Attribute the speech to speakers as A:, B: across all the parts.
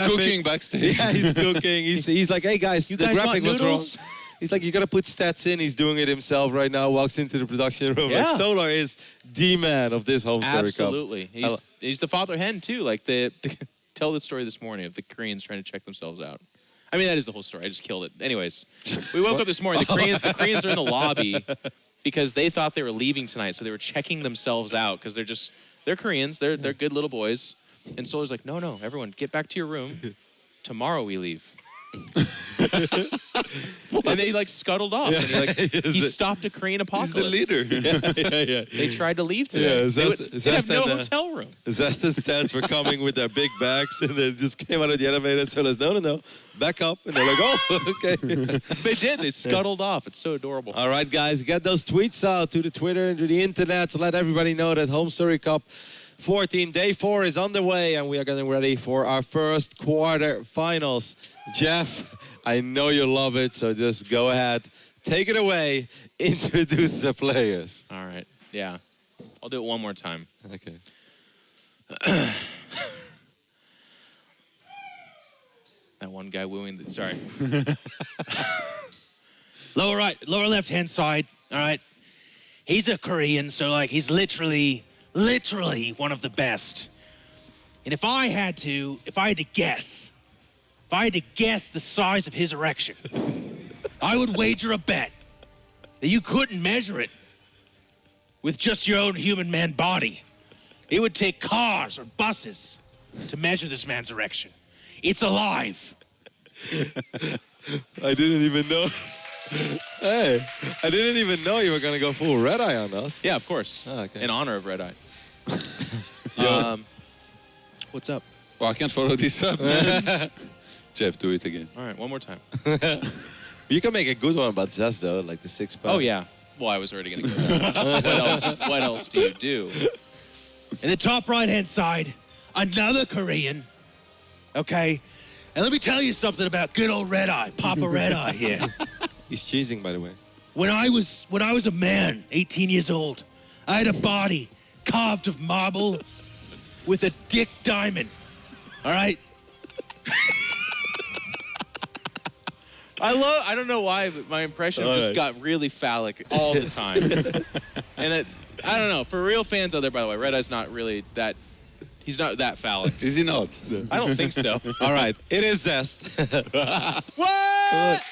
A: cooking backstage.
B: Yeah, he's cooking. He's like, hey guys, the graphic was wrong. He's like, you got to put stats in. He's doing it himself right now, walks into the production room.
C: Yeah.
B: Like, Solar is the man of this HomeStory Cup.
C: Absolutely. He's the father hen, too. Like, tell the story this morning of the Koreans trying to check themselves out. I mean, that is the whole story. I just killed it. Anyways, we woke up this morning. The Koreans are in the lobby because they thought they were leaving tonight, so they were checking themselves out because they're Koreans. They're good little boys. And Solar's like, no, everyone, get back to your room. Tomorrow we leave. And they like scuttled off. And he stopped a Korean apocalypse.
A: He's the leader.
B: Yeah.
C: They tried to leave today. They have no hotel room.
B: Zest and Stans were coming with their big bags, and they just came out of the elevator. So let's no, back up. And they're like, oh, okay.
C: They did. They scuttled off. It's so adorable.
B: All right, guys, get those tweets out to the Twitter and to the internet to let everybody know that HomeStory Cup 14 Day 4 is underway, and we are getting ready for our first quarter finals. Jeff, I know you love it, so just go ahead. Take it away. Introduce the players.
C: All right. Yeah. I'll do it one more time.
B: Okay.
C: That one guy wooing. Sorry.
D: lower left-hand side, all right? He's a Korean, so, like, he's literally one of the best. And if I had to guess the size of his erection, I would wager a bet that you couldn't measure it with just your own human man body. It would take cars or buses to measure this man's erection. It's aLive.
B: I didn't even know. Hey, I didn't even know you were going to go full red eye on us.
C: Yeah, of course.
B: Oh, okay.
C: In honor of Red Eye. What's up?
A: Well, I can't follow this up, man. Jeff, do it again.
C: All right, one more time.
B: You can make a good one about Zest, though, like the 6-pack.
C: Oh, yeah. Well, I was already going to go there. What else do you do?
D: In the top right-hand side, another Korean, okay? And let me tell you something about good old Red Eye, Papa Red Eye here.
B: He's cheesing, by the way.
D: When I was a man, 18 years old, I had a body carved of marble with a dick diamond, all right?
C: I don't know why, but my impression just got really phallic all the time. And I don't know. For real fans out there, by the way, Red Eye's not really that. He's not that phallic.
A: Is he not?
C: I don't think so.
B: All right, it is Zest.
C: What?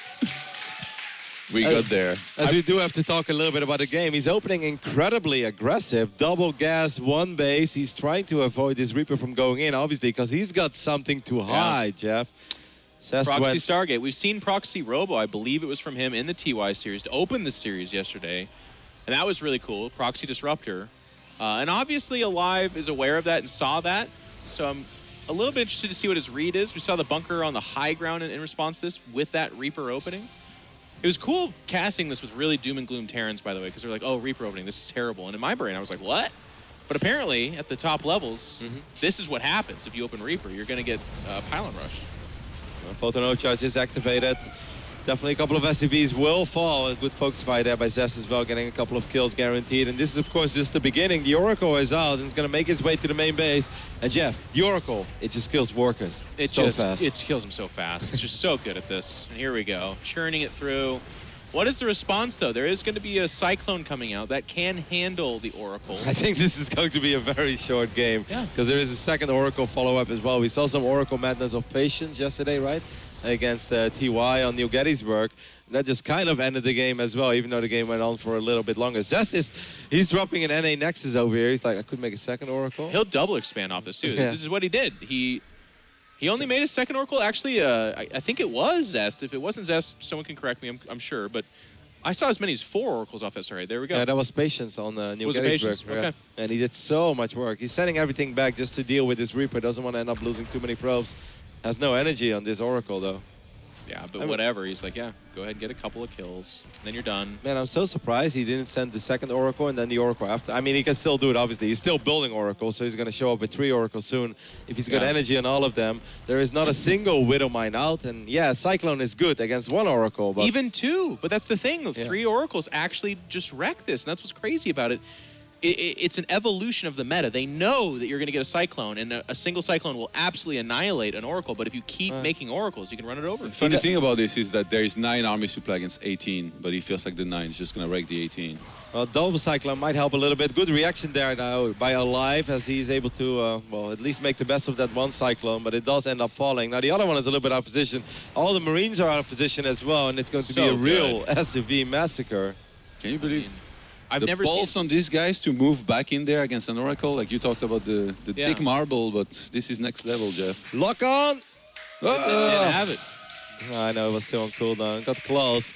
A: We got there.
B: As we do have to talk a little bit about the game, he's opening incredibly aggressive. Double gas, one base. He's trying to avoid this Reaper from going in, obviously, because he's got something to hide, Jeff.
C: Proxy Stargate. We've seen Proxy Robo, I believe it was from him in the TY series, to open the series yesterday. And that was really cool. Proxy Disruptor. And obviously aLive is aware of that and saw that. So I'm a little bit interested to see what his read is. We saw the bunker on the high ground in response to this with that Reaper opening. It was cool casting this with really doom and gloom Terrans, by the way, because they're like, oh, Reaper opening, this is terrible. And in my brain, I was like, what? But apparently, at the top levels, this is what happens if you open Reaper. You're going to get Pylon Rush.
B: Photo no charge is activated. Definitely a couple of SCVs will fall. A good focus fight there by Zest as well, getting a couple of kills guaranteed. And this is, of course, just the beginning. The Oracle is out and it's going to make its way to the main base. And Jeff, the Oracle, it just kills workers so fast.
C: It kills them so fast. It's just so good at this. And here we go, churning it through. What is the response, though? There is going to be a Cyclone coming out that can handle the Oracle.
B: I think this is going to be a very short game because there is a second Oracle follow-up as well. We saw some Oracle Madness of Patience yesterday, right? Against TY on New Gettysburg. That just kind of ended the game as well, even though the game went on for a little bit longer. Zest he's dropping an NA Nexus over here. He's like, I could make a second Oracle.
C: He'll double expand off this, too. Yeah. This is what he did. He only made a second Oracle. Actually, I think it was Zest. If it wasn't Zest, someone can correct me, I'm sure. But I saw as many as 4 Oracles off SRA. There we go.
B: Yeah, that was Patience on New Gettysburg.
C: Okay.
B: And he did so much work. He's sending everything back just to deal with this Reaper. Doesn't want to end up losing too many probes. Has no energy on this Oracle, though.
C: Yeah, but whatever. He's like, yeah, go ahead and get a couple of kills. Then you're done.
B: Man, I'm so surprised he didn't send the second Oracle and then the Oracle after. I mean, he can still do it, obviously. He's still building Oracles, so he's going to show up with 3 Oracles soon. If he's got energy on all of them, there is not a single Widow Mine out. And yeah, Cyclone is good against 1 Oracle. But
C: even 2. But that's the thing. 3 Oracles actually just wreck this. And that's what's crazy about it. it's an evolution of the meta. They know that you're going to get a Cyclone, and a single Cyclone will absolutely annihilate an Oracle, but if you keep making Oracles, you can run it over.
A: The funny thing about this is that there is 9 armies to play against 18, but he feels like the 9 is just going to wreck the 18.
B: Well, double Cyclone might help a little bit. Good reaction there now by aLive as he's able to, well, at least make the best of that one Cyclone, but it does end up falling. Now, the other one is a little bit out of position. All the Marines are out of position as well, and it's going to be a real SUV massacre.
A: Can you believe
C: I've
A: the
C: never
A: balls
C: seen
A: on these guys to move back in there against an Oracle? Like you talked about the thick marble, but this is next level, Jeff.
B: Lock on!
C: Didn't have it.
B: I know, it was still on cooldown. Got close.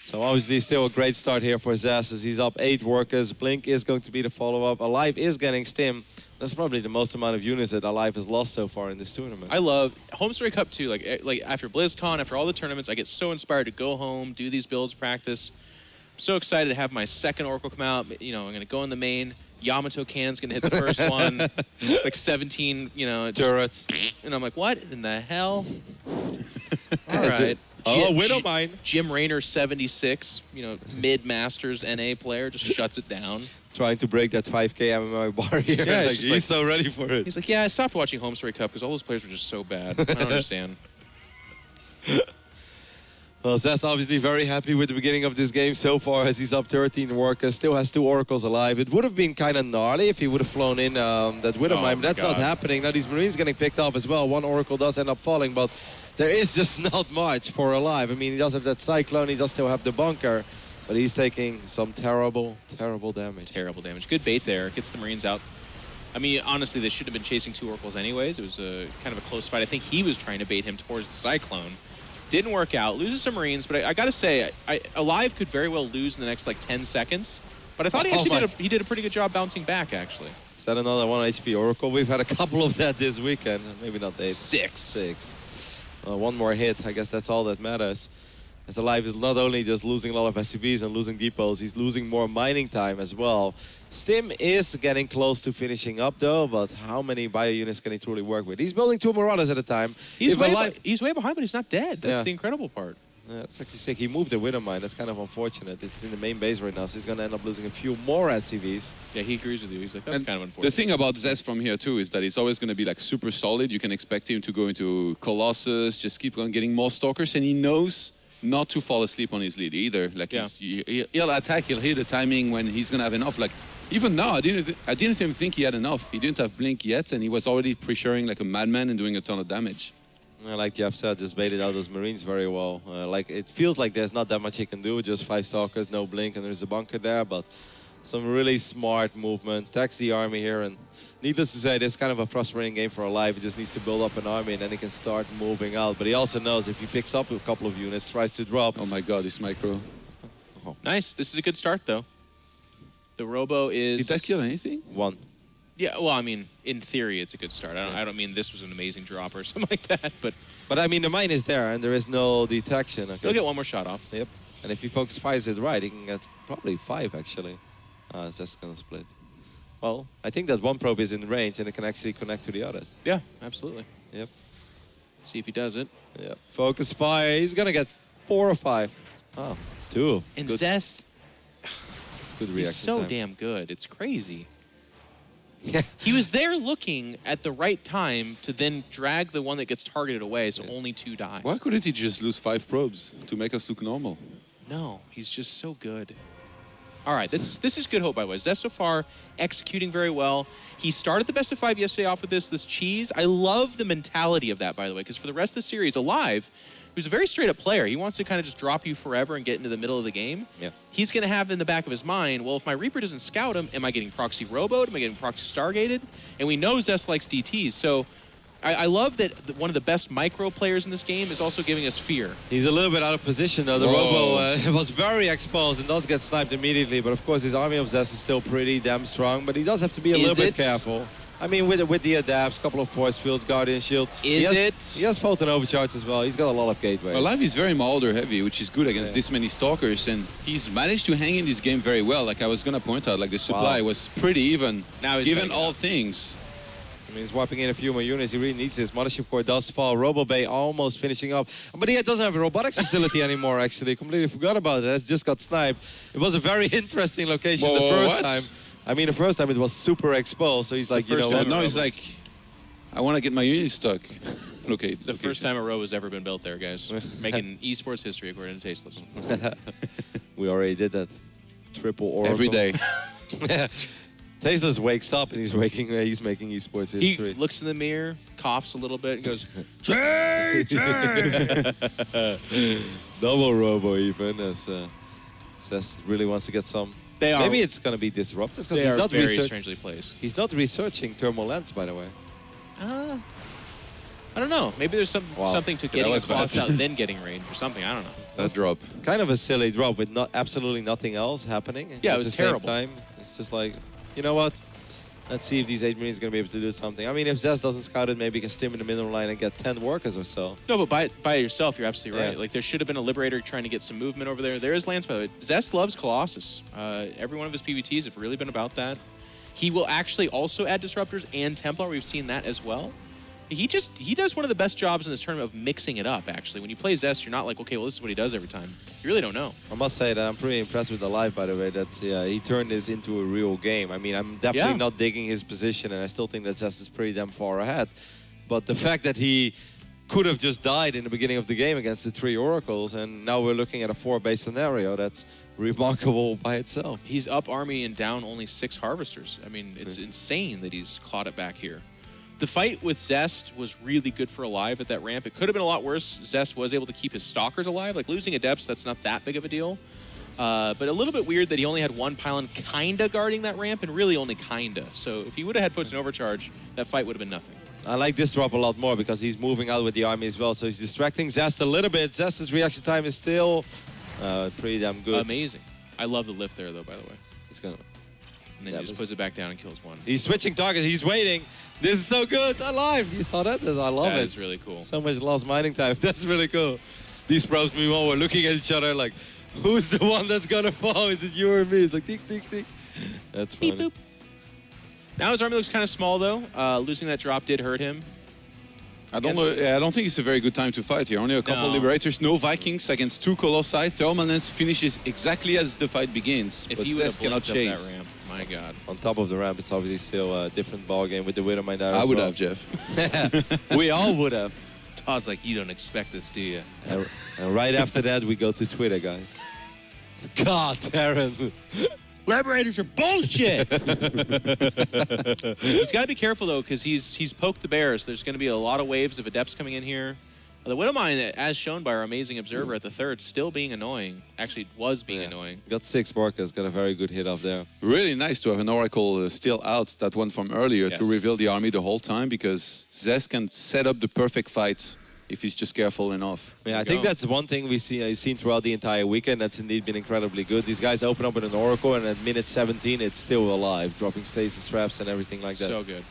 B: So obviously still a great start here for Zest as he's up 8 workers. Blink is going to be the follow-up. aLive is getting stim. That's probably the most amount of units that aLive has lost so far in this tournament.
C: I love HomeStory Cup 2. Like after BlizzCon, after all the tournaments, I get so inspired to go home, do these builds, practice. I'm so excited to have my second Oracle come out. You know, I'm going to go in the main. Yamato Cannon's going to hit the first one. Like 17, you know.
B: Turrets.
C: And I'm like, what in the hell? All right.
B: Widowmine.
C: Jim Raynor 76, you know, mid-Masters NA player, just shuts it down.
B: Trying to break that 5K MMI bar here.
C: Yeah,
B: like, he's so ready for it.
C: He's like, yeah, I stopped watching HomeStory Cup because all those players were just so bad. I don't understand.
B: Well, Zest obviously very happy with the beginning of this game so far as he's up 13 workers, still has 2 Oracles alive. It would have been kind of gnarly if he would have flown in that Widowmine, but that's not happening. Now these Marines getting picked off as well. 1 Oracle does end up falling, but there is just not much for aLive. I mean, he does have that Cyclone, he does still have the bunker, but he's taking some terrible, terrible damage.
C: Terrible damage. Good bait there. Gets the Marines out. I mean, honestly, they should have been chasing 2 Oracles anyways. It was kind of a close fight. I think he was trying to bait him towards the Cyclone. Didn't work out. Loses some Marines, but I got to say, aLive could very well lose in the next, like, 10 seconds. But I thought he actually did a pretty good job bouncing back, actually.
B: Is that another 1 HP Oracle? We've had a couple of that this weekend. Maybe not 8.
C: 6.
B: One more hit. I guess that's all that matters. As aLive is not only just losing a lot of SUVs and losing depots, he's losing more mining time as well. Stim is getting close to finishing up though, but how many bio units can he truly work with? He's building 2 Marauders at a time.
C: He's way behind, but he's not dead. That's the incredible part.
B: Yeah, that's actually sick. He moved the Widowmine. That's kind of unfortunate. It's in the main base right now, so he's going to end up losing a few more SCVs.
C: Yeah, he agrees with you. He's like, that's kind of unfortunate.
A: The thing about Zest from here, too, is that he's always going to be, like, super solid. You can expect him to go into Colossus, just keep on getting more Stalkers, and he knows not to fall asleep on his lead either. Like, he'll attack, he'll hit the timing when he's going to have enough. Like, even now, I didn't even think he had enough. He didn't have Blink yet, and he was already pressuring like a madman and doing a ton of damage.
B: Like Jeff said, just baited out those Marines very well. Like it feels like there's not that much he can do. Just 5 Stalkers, no Blink, and there's a bunker there. But some really smart movement. Tax the army here, and needless to say, this is kind of a frustrating game for aLive. He just needs to build up an army, and then he can start moving out. But he also knows if he picks up a couple of units, tries to drop.
A: Oh my God, this micro.
B: Oh.
C: Nice. This is a good start, though. The Robo is...
A: Did that kill anything?
B: 1.
C: Yeah, well, I mean, in theory, it's a good start. I don't mean this was an amazing drop or something like that, but
B: I mean, the mine is there, and there is no detection. Okay?
C: he'll get 1 more shot off.
B: Yep. And if he focus fires it right, he can get probably 5, actually. It's just going to split. Well, I think that 1 probe is in range, and it can actually connect to the others.
C: Yeah, absolutely.
B: Yep.
C: Let's see if he does it.
B: Yep. Focus fire. He's going to get 4 or 5. Oh, 2.
C: And
B: good.
C: Zest,
B: It's good reaction
C: he's so
B: time.
C: damn good. It's crazy.
B: Yeah.
C: He was there looking at the right time to then drag the one that gets targeted away, so only 2 die.
A: Why couldn't he just lose 5 probes to make us look normal?
C: No, he's just so good. All right, this is good hope, by the way. Zest so far executing very well. He started the best of 5 yesterday off with this cheese. I love the mentality of that, by the way, because for the rest of the series, aLive, who's a very straight-up player, he wants to kind of just drop you forever and get into the middle of the game.
B: Yeah.
C: He's going to have in the back of his mind, well, if my Reaper doesn't scout him, am I getting proxy roboed? Am I getting proxy stargated? And we know Zest likes DTs, so I love that one of the best micro players in this game is also giving us fear.
B: He's a little bit out of position, though. The Robo was very exposed and does get sniped immediately, but of course his army of Zest is still pretty damn strong, but he does have to be a little bit careful. I mean, with the adapts, couple of force fields, Guardian Shield. He has Photon Overcharge as well. He's got a lot of gateways.
A: aLive is very Molder heavy, which is good against this many Stalkers, and he's managed to hang in this game very well. Like I was going to point out, like the supply was pretty even,
C: now he's
A: given all things.
B: I mean, he's wiping in a few more units. He really needs this. Mothership Core does fall. Robo Bay almost finishing up. But he doesn't have a robotics facility anymore, actually. Completely forgot about it. It just got sniped. It was a very interesting location the first time. I mean, the first time it was super exposed, so he's like, you know
C: first
B: what?
C: time
A: No, he's like, I want to get my unit stuck. Okay.
C: The first time a row has ever been built there, guys. Making esports history according to Tasteless.
B: We already did that. Triple oracle.
A: Every day.
B: Tasteless wakes up and he's making esports
C: He
B: history.
C: looks in the mirror, coughs a little bit, and goes,
B: Double robo even as Zest really wants to get some.
C: They are.
B: Maybe it's gonna be disruptors because
C: they
B: he's
C: are
B: not
C: very strangely placed.
B: He's not researching thermal lens, by the way.
C: I don't know. Maybe there's
B: Wow.
C: something to
A: that
C: getting
A: was
C: across
A: bad.
C: out, then getting range or something. I don't know.
A: That drop.
B: Kind of a silly drop with absolutely nothing else happening.
C: Yeah, it
B: at
C: was
B: the same
C: terrible.
B: time. It's just like, you know what? Let's see if these 8 Marines are going to be able to do something. I mean, if Zest doesn't scout it, maybe he can stim in the middle line and get 10 workers or so.
C: No, but by yourself, you're absolutely right.
B: Yeah.
C: Like, there should have been a Liberator trying to get some movement over there. There is Lance, by the way. Zest loves Colossus. Every one of his PvTs have really been about that. He will actually also add Disruptors and Templar. We've seen that as well. He does one of the best jobs in this tournament of mixing it up, actually. When you play Zest, you're not like, okay, well, this is what he does every time. You really don't know.
B: I must say that I'm pretty impressed with aLive, by the way, that he turned this into a real game. I mean, I'm definitely
C: Yeah.
B: not digging his position, and I still think that Zest is pretty damn far ahead. But the fact that he could have just died in the beginning of the game against the 3 Oracles, and now we're looking at a 4-base scenario, that's remarkable by itself.
C: He's up army and down only 6 Harvesters. I mean, it's insane that he's clawed it back here. The fight with Zest was really good for aLive at that ramp. It could have been a lot worse. Zest was able to keep his Stalkers alive. Like, losing Adepts, that's not that big of a deal. But a little bit weird that he only had 1 pylon kinda guarding that ramp, and really only kinda. So if he would have had Foots and Overcharge, that fight would have been nothing.
B: I like this drop a lot more because he's moving out with the army as well, so he's distracting Zest a little bit. Zest's reaction time is still pretty damn good.
C: Amazing. I love the lift there, though, by the way.
B: He's gonna.
C: And then
B: That
C: he just
B: was-
C: puts it back down and kills one.
B: He's switching targets. He's waiting. This is so good. aLive. You saw that? I love
C: That
B: it.
C: is really cool.
B: So much lost mining time. That's really cool. These pros, meanwhile, were looking at each other like, who's the one that's gonna fall? Is it you or me? It's like, tick, tick, tick. That's funny.
C: Beep, boop. Now his army looks kind of small, though. Losing that drop did hurt him.
A: I don't know. I don't think it's a very good time to fight here. Only a couple
C: No.
A: Liberators, no Vikings against 2 Colossi. Thermal Lens finishes exactly as the fight begins.
C: If
A: but
C: he would have
A: Zest cannot
C: blinked up
A: chase.
C: that ramp, my God.
B: On top of the ramp, it's obviously still a different ball game with the Widowmine there.
A: I
B: as
A: would
B: well.
A: have, Jeff.
B: We all would have.
C: Todd's like, you don't expect this, do you?
B: And right after that, we go to Twitter, guys. God, Darren.
C: Liberators are bullshit. He's got to be careful, though, because he's poked the bears. There's going to be a lot of waves of Adepts coming in here. The Widowmine, as shown by our amazing observer at the third, still being annoying. Actually, was being annoying.
B: Got 6 markers. Got a very good hit off there.
A: Really nice to have an Oracle still out, that one from earlier,
C: Yes.
A: to reveal the army the whole time, because Zest can set up the perfect fight if he's just careful enough.
B: Yeah, I think that's one thing I've seen throughout the entire weekend. That's indeed been incredibly good. These guys open up with an Oracle, and at minute 17, it's still alive, dropping stasis traps and everything like that.
C: So good.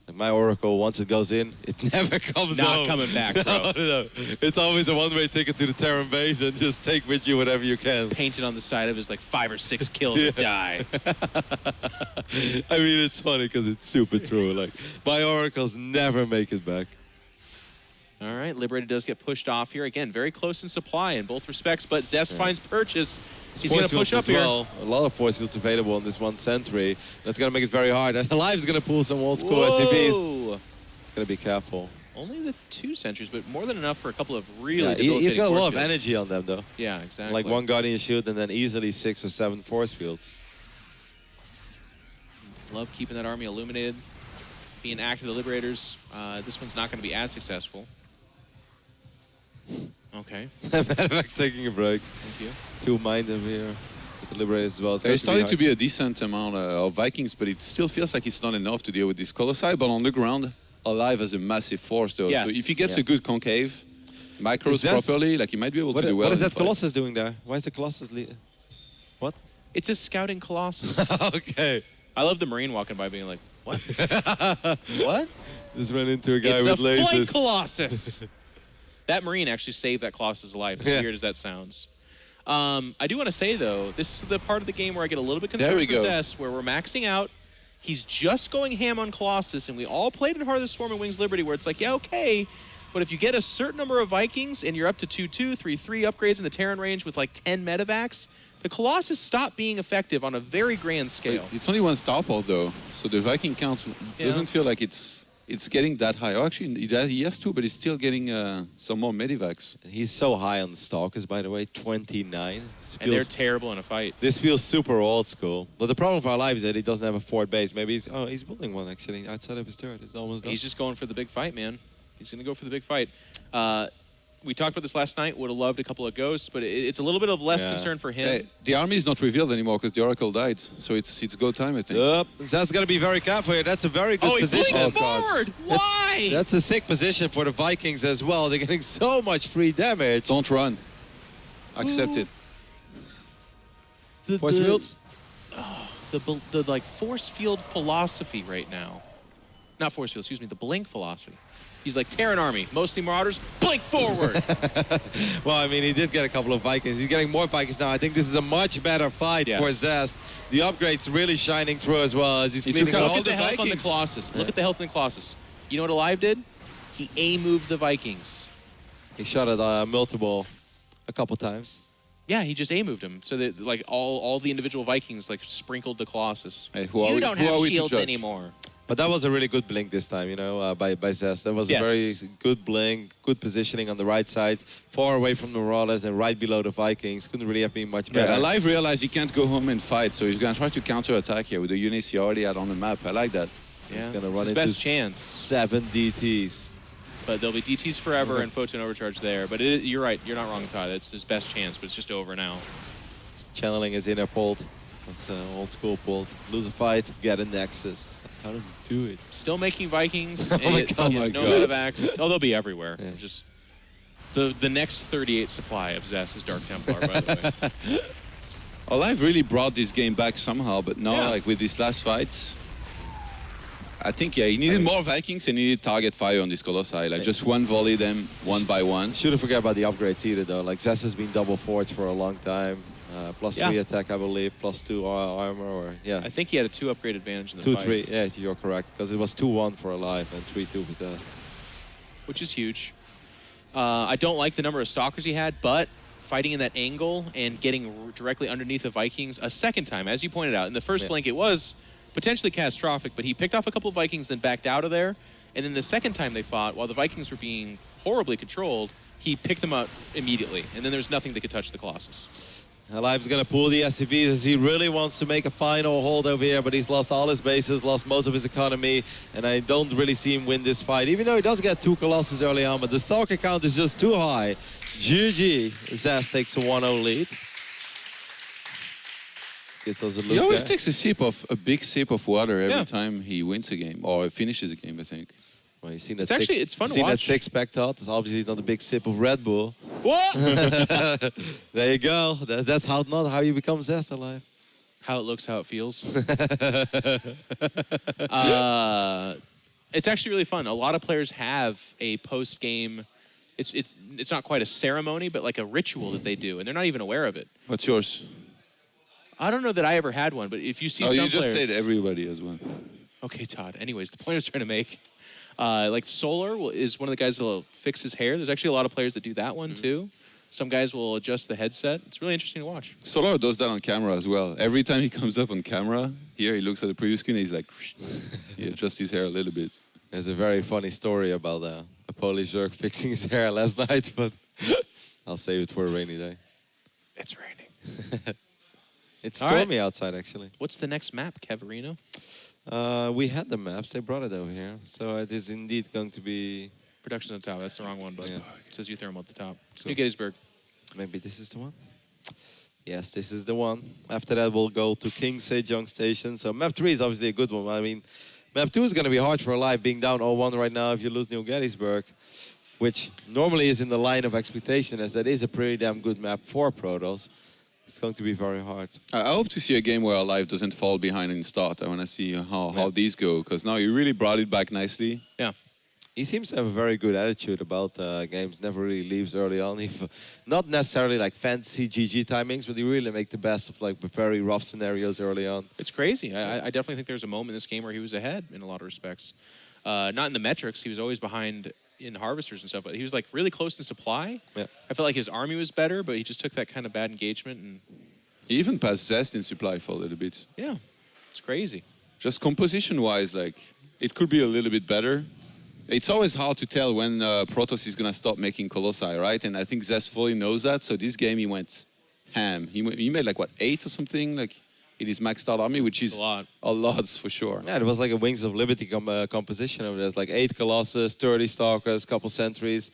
B: Like my Oracle, once it goes in, it never comes out.
C: Not coming back, bro.
B: No. It's always a one-way ticket to the Terran base, and just take with you whatever you can.
C: Painted on the side of his like 5 or 6 kills and die.
B: I mean, it's funny because it's super true. Like, my Oracles never make it back.
C: All right, Liberated does get pushed off here. Again, very close in supply in both respects, but Zest finds purchase. He's going to
B: Force
C: push
B: fields
C: up
B: as
C: here.
B: well. A lot of force fields available on this one sentry. That's going to make it very hard. And aLive's going to pull some old school SCVs.
C: Whoa.
B: It's going to be careful.
C: Only the 2 sentries, but more than enough for a couple of really
B: Yeah,
C: debilitating
B: he's got a
C: force
B: lot of
C: fields.
B: energy on them, though.
C: Yeah, exactly.
B: Like 1 Guardian Shield and then easily 6 or 7 force fields.
C: Love keeping that army illuminated. Being active, the Liberators. This one's not going to be as successful. Okay,
B: Max taking a break.
C: thank you.
B: 2 mines over here. With the Liberators as well. It's
A: There's
B: going
A: starting to be a decent amount of Vikings, but it still feels like it's not enough to deal with this Colossi. But on the ground, aLive has a massive force, though.
C: Yes.
A: So if he gets
B: Yeah.
A: a good concave, micros
B: Is Zest-
A: properly, like he might be able to do well.
B: What is
A: in the
B: that
A: fight.
B: Colossus doing there? Why is the Colossus What?
C: It's a scouting Colossus.
B: Okay.
C: I love the Marine walking by being like, what? What?
B: Just ran into a guy
C: It's
B: with
C: a flight
B: lasers.
C: Colossus. That Marine actually saved that Colossus' life, as
B: Yeah.
C: weird as that sounds. I do want to say, though, this is the part of the game where I get a little bit concerned
A: There we
C: for
A: go.
C: Zest, where we're maxing out. He's just going ham on Colossus, and we all played in Heart of the Swarm and Wings Liberty, where it's like, yeah, okay, but if you get a certain number of Vikings and you're up to 2-2, 3-3 upgrades in the Terran range with like 10 medevacs, The Colossus stopped being effective on a very grand scale.
A: It's only one star port though, so the Viking count doesn't feel like it's getting that high. Oh, actually, he has two, but he's still getting some more medivacs.
B: He's so high on the stalkers, by the way, 29.
C: And they're terrible in a fight.
B: This feels super old school. But the problem for aLive is that he doesn't have a forward base. Maybe he's building one actually outside of his turret. It's almost done.
C: He's just going for the big fight, man. He's going to go for the big fight. We talked about this last night. Would have loved a couple of ghosts, but it's a little bit of less concern for him.
A: Hey, the army is not revealed anymore because the Oracle died, so it's go time, I think.
B: Yep, Zest got to be very careful here. That's a very good position.
C: Oh, he forward! Why?
B: That's a sick position for the Vikings as well. They're getting so much free damage.
A: Don't run. Accept it.
B: Force fields?
C: The like force field philosophy right now. Not force field, excuse me, the blink philosophy. He's like Terran army, mostly Marauders, blink forward.
B: Well, I mean, he did get a couple of Vikings. He's getting more Vikings now. I think this is a much better fight for Zest. The upgrade's really shining through as well as he's cleaning
C: Look
B: all
C: at the health
B: Vikings.
C: on the Colossus. Look at the health on the Colossus. You know what aLive did? He A-moved the Vikings.
B: He shot at multiple a couple times.
C: Yeah, he just A-moved him. So that like all the individual Vikings like sprinkled the Colossus.
A: Hey,
C: you don't have shields anymore.
B: But that was a really good blink this time, you know, by Zest. That was a very good blink, good positioning on the right side, far away from the Marauders and right below the Vikings. Couldn't really have been much better.
A: Yeah, aLive realized he can't go home and fight, so he's going to try to counter-attack here with the units he already had on the map. I like that.
C: Yeah,
B: he's going to run
C: his
B: into
C: best chance.
B: 7 DTs.
C: But there'll be DTs forever and photon overcharge there. But you're right, you're not wrong, Todd. It's his best chance, but it's just over now.
B: He's channeling his inner Pult. That's old school Pult. Lose a fight, get a Nexus. How does he do it?
C: Still making Vikings.
B: Oh my God.
C: He has no medevacs. Oh, they'll be everywhere. Yeah. Just the next 38 supply of Zest is Dark Templar, by the way.
A: aLive really brought this game back somehow, but now, like with these last fights, I think, he needed more Vikings and he needed target fire on this Colossi. Like, just one volley them one by one.
B: Shouldn't forget about the upgrades either, though. Like, Zest has been double forged for a long time. +3 attack, I believe, +2 armor, or
C: I think he had a 2 upgrade advantage in the
B: 2-3, yeah, you're correct, because it was 2-1 for aLive and 3-2 for Zest.
C: Which is huge. I don't like the number of stalkers he had, but fighting in that angle and getting directly underneath the Vikings a second time, as you pointed out. In the first blink, it was potentially catastrophic, but he picked off a couple of Vikings and backed out of there. And then the second time they fought, while the Vikings were being horribly controlled, he picked them up immediately. And then there's nothing that could touch the Colossus.
B: aLive's going to pull the SCVs as he really wants to make a final hold over here, but he's lost all his bases, lost most of his economy, and I don't really see him win this fight, even though he does get 2 Colossus early on, but the Stalker count is just too high. GG. Zest takes a 1-0 lead. Gives us a look.
A: He always takes a big sip of water every time he wins a game, or finishes a game, I think.
B: Well, you've seen that
C: it's fun to watch.
B: That six-pack, Todd. It's obviously not a big sip of Red Bull.
C: What?
B: There you go. That's not how you become Zest aLive.
C: How it looks, how it feels. It's actually really fun. A lot of players have a post-game. It's not quite a ceremony, but like a ritual that they do, and they're not even aware of it.
A: What's yours?
C: I don't know that I ever had one, but if you see some
A: you
C: players...
A: just said everybody has one.
C: Okay, Todd. Anyways, the point I was trying to make, like Solar is one of the guys that will fix his hair. There's actually a lot of players that do that one too. Some guys will adjust the headset. It's really interesting to watch.
A: Solar does that on camera as well. Every time he comes up on camera, here he looks at the preview screen and he's like, he adjusts his hair a little bit.
B: There's a very funny story about a Polish jerk fixing his hair last night, but I'll save it for a rainy day.
C: It's raining.
B: It's stormy outside, actually.
C: What's the next map, Cavarino?
B: We had the maps. They brought it over here. So it is indeed going to be...
C: Production on the top. That's the wrong one, but it says Euthermal at the top. It's
B: Cool.
C: New Gettysburg.
B: Maybe this is the one? Yes, this is the one. After that, we'll go to King Sejong Station. So map 3 is obviously a good one. I mean, map 2 is going to be hard for aLive, being down 0-1 right now if you lose New Gettysburg, which normally is in the line of expectation, as that is a pretty damn good map for Protoss. It's going to be very hard.
A: I hope to see a game where aLive doesn't fall behind in start. I want to see how these go, because now you really brought it back nicely.
C: Yeah.
B: He seems to have a very good attitude about games, never really leaves early on. Not necessarily like fancy GG timings, but he really make the best of like very rough scenarios early on.
C: It's crazy. I definitely think there's a moment in this game where he was ahead in a lot of respects. Not in the metrics. He was always behind in harvesters and stuff, but he was like really close to supply.
B: Yeah.
C: I felt like his army was better, but he just took that kind of bad engagement and
A: He even passed Zest in supply for a little bit.
C: Yeah, it's crazy.
A: Just composition-wise, like, it could be a little bit better. It's always hard to tell when Protoss is going to stop making Colossi, right? And I think Zest fully knows that. So this game, he went ham. He made, like, what, 8 or something? Like, in his maxed out army, which is a lot for sure.
B: Yeah, it was like a Wings of Liberty composition. There's like 8 Colossus, 30 Stalkers, couple Sentries.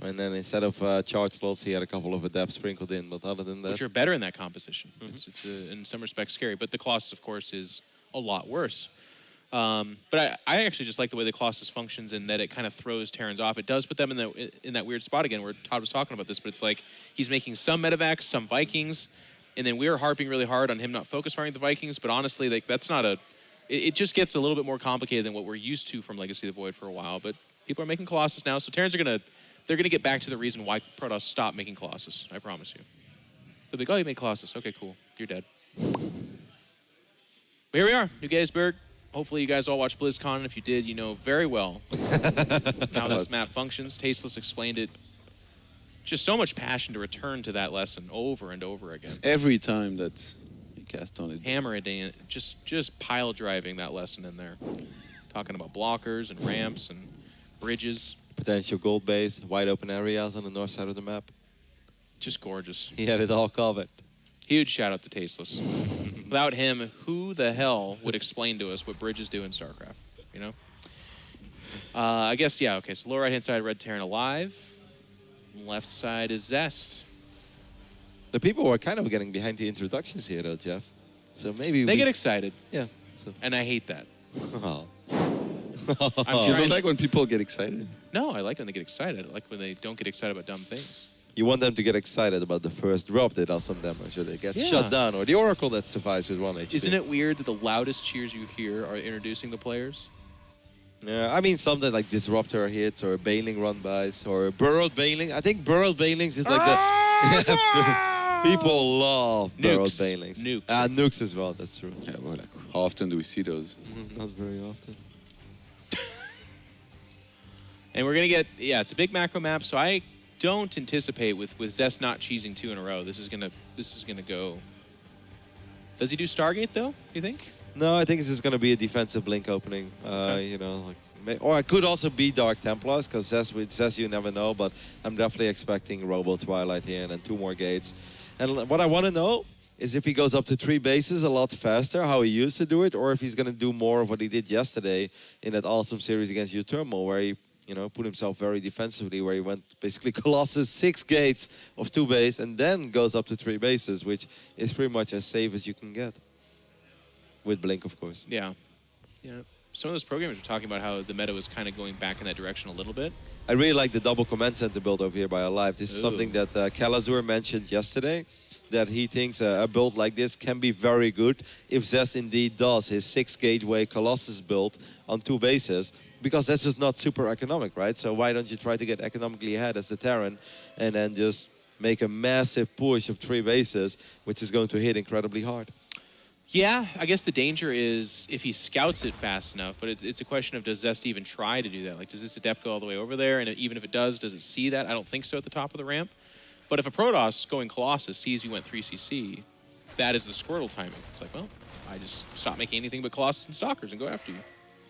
B: And then instead of charge slots, he had a couple of Adepts sprinkled in. But other than that...
C: Which are better in that composition. It's in some respects scary. But the Colossus, of course, is a lot worse. But I actually just like the way the Colossus functions in that it kind of throws Terrans off. It does put them in that weird spot again where Todd was talking about this, but it's like he's making some medevacs, some Vikings, and then we're harping really hard on him not focus firing the Vikings, but honestly, like that's not a... It just gets a little bit more complicated than what we're used to from Legacy of the Void for a while, but people are making Colossus now, so Terrans are going to... They're going to get back to the reason why Protoss stopped making Colossus, I promise you. They'll be like, oh, you made Colossus. Okay, cool. You're dead. But here we are, New Gettysburg. Hopefully you guys all watched BlizzCon, and if you did, you know very well how this map functions. Tasteless explained it. Just so much passion to return to that lesson over and over again.
A: Every time that you cast on it.
C: Hammer it in, just pile driving that lesson in there. Talking about blockers and ramps and bridges.
B: Potential gold base, wide open areas on the north side of the map.
C: Just gorgeous.
B: He had it all covered.
C: Huge shout out to Tasteless. Without him, who the hell would explain to us what bridges do in StarCraft? You know? I guess, yeah, okay. So lower right-hand side, Red Terran aLive. Left side is Zest.
B: The people were kind of getting behind the introductions here, though, Jeff. So maybe
C: They get excited.
B: Yeah. So.
C: And I hate that.
B: Oh.
A: You don't like when people get excited?
C: No, I like when they get excited. I like when they don't get excited about dumb things.
B: You want them to get excited about the first drop that does some damage, or they get shut down, or the Oracle that survives with 1 HP.
C: Isn't it weird that the loudest cheers you hear are introducing the players?
B: Yeah, I mean something like Disruptor hits, or Bailing run-bys, or Burrowed Bailing. I think Burrowed Bailings is like the... People love Burrowed Bailings.
C: Nukes.
B: Nukes as well, that's true.
A: Yeah, well, like, how often do we see those?
B: Not very often.
C: And we're going to get... Yeah, it's a big macro map, so I don't anticipate with Zest not cheesing 2 in a row. This is gonna go... Does he do Stargate, though, you think?
B: No, I think this is going to be a defensive blink opening. You know, like, or it could also be Dark Templars, because with Zest you never know, but I'm definitely expecting Robo Twilight here and then 2 more gates. And what I want to know is if he goes up to 3 bases a lot faster, how he used to do it, or if he's going to do more of what he did yesterday in that awesome series against U-Thermal, where he put himself very defensively, where he went basically Colossus 6 gates of 2 base and then goes up to 3 bases, which is pretty much as safe as you can get. With Blink, of course.
C: Yeah. Yeah. Some of those programmers are talking about how the meta was kind of going back in that direction a little bit.
B: I really like the double command center build over here by aLive. This is something that Kalazur mentioned yesterday, that he thinks a build like this can be very good if Zest indeed does his 6 gateway Colossus build on 2 bases, because that's just not super economic, right? So why don't you try to get economically ahead as the Terran and then just make a massive push of 3 bases, which is going to hit incredibly hard.
C: Yeah, I guess the danger is if he scouts it fast enough, but it's a question of does Zest even try to do that? Like, does this Adept go all the way over there? And even if it does it see that? I don't think so at the top of the ramp. But if a Protoss going Colossus sees you went 3CC, that is the Squirtle timing. It's like, well, I just stop making anything but Colossus and Stalkers and go after you.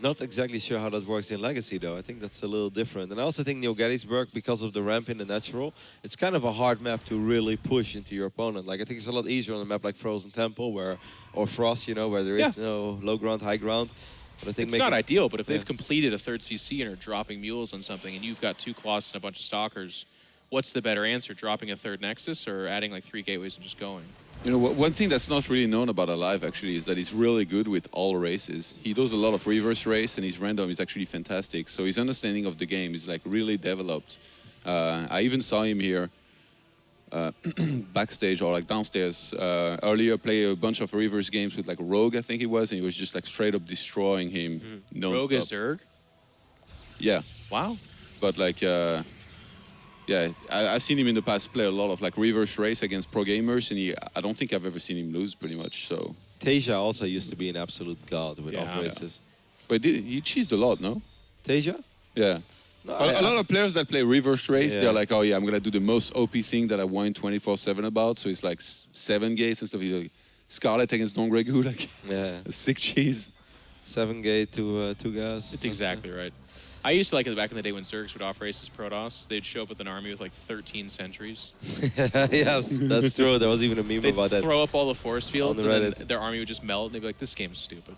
B: Not exactly sure how that works in Legacy, though. I think that's a little different. And I also think New Gettysburg, because of the ramp in the natural, it's kind of a hard map to really push into your opponent. Like, I think it's a lot easier on a map like Frozen Temple, or Frost, where there is no low ground, high ground. But I think
C: it's not ideal, but if they've completed a 3rd CC and are dropping mules on something, and you've got 2 Colossus and a bunch of Stalkers, what's the better answer? Dropping a 3rd Nexus or adding like 3 gateways and just going?
A: You know, one thing that's not really known about aLive, actually, is that he's really good with all races. He does a lot of reverse race, and his random is actually fantastic. So his understanding of the game is, like, really developed. I even saw him here backstage or, like, downstairs earlier play a bunch of reverse games with, like, Rogue, I think it was, and he was just, like, straight up destroying him.
C: Rogue is Zerg?
A: Yeah.
C: Wow.
A: But, like... yeah, I've seen him in the past play a lot of like reverse race against pro gamers, and I don't think I've ever seen him lose pretty much. So
B: Tasia also used to be an absolute god with off races.
A: But he cheesed a lot, no?
B: Tasia?
A: Yeah.
B: No,
A: A lot of players that play reverse race,
B: Yeah.
A: they're like, oh yeah, I'm gonna do the most OP thing that I whine 24/7 about. So it's like 7 gates and stuff. Like Scarlet against Don Gregu, like
B: Yeah.
A: a sick cheese.
B: 7 gate to 2 gas.
C: It's exactly right. I used to like it back in the day when Zergs would off race as Protoss. They'd show up with an army with like 13 sentries.
B: Yes, that's true. There was even a meme
C: They'd
B: about that.
C: throw up all the force fields,
B: the
C: and
B: Reddit.
C: then their army would just melt, and they'd be like, "This game's stupid."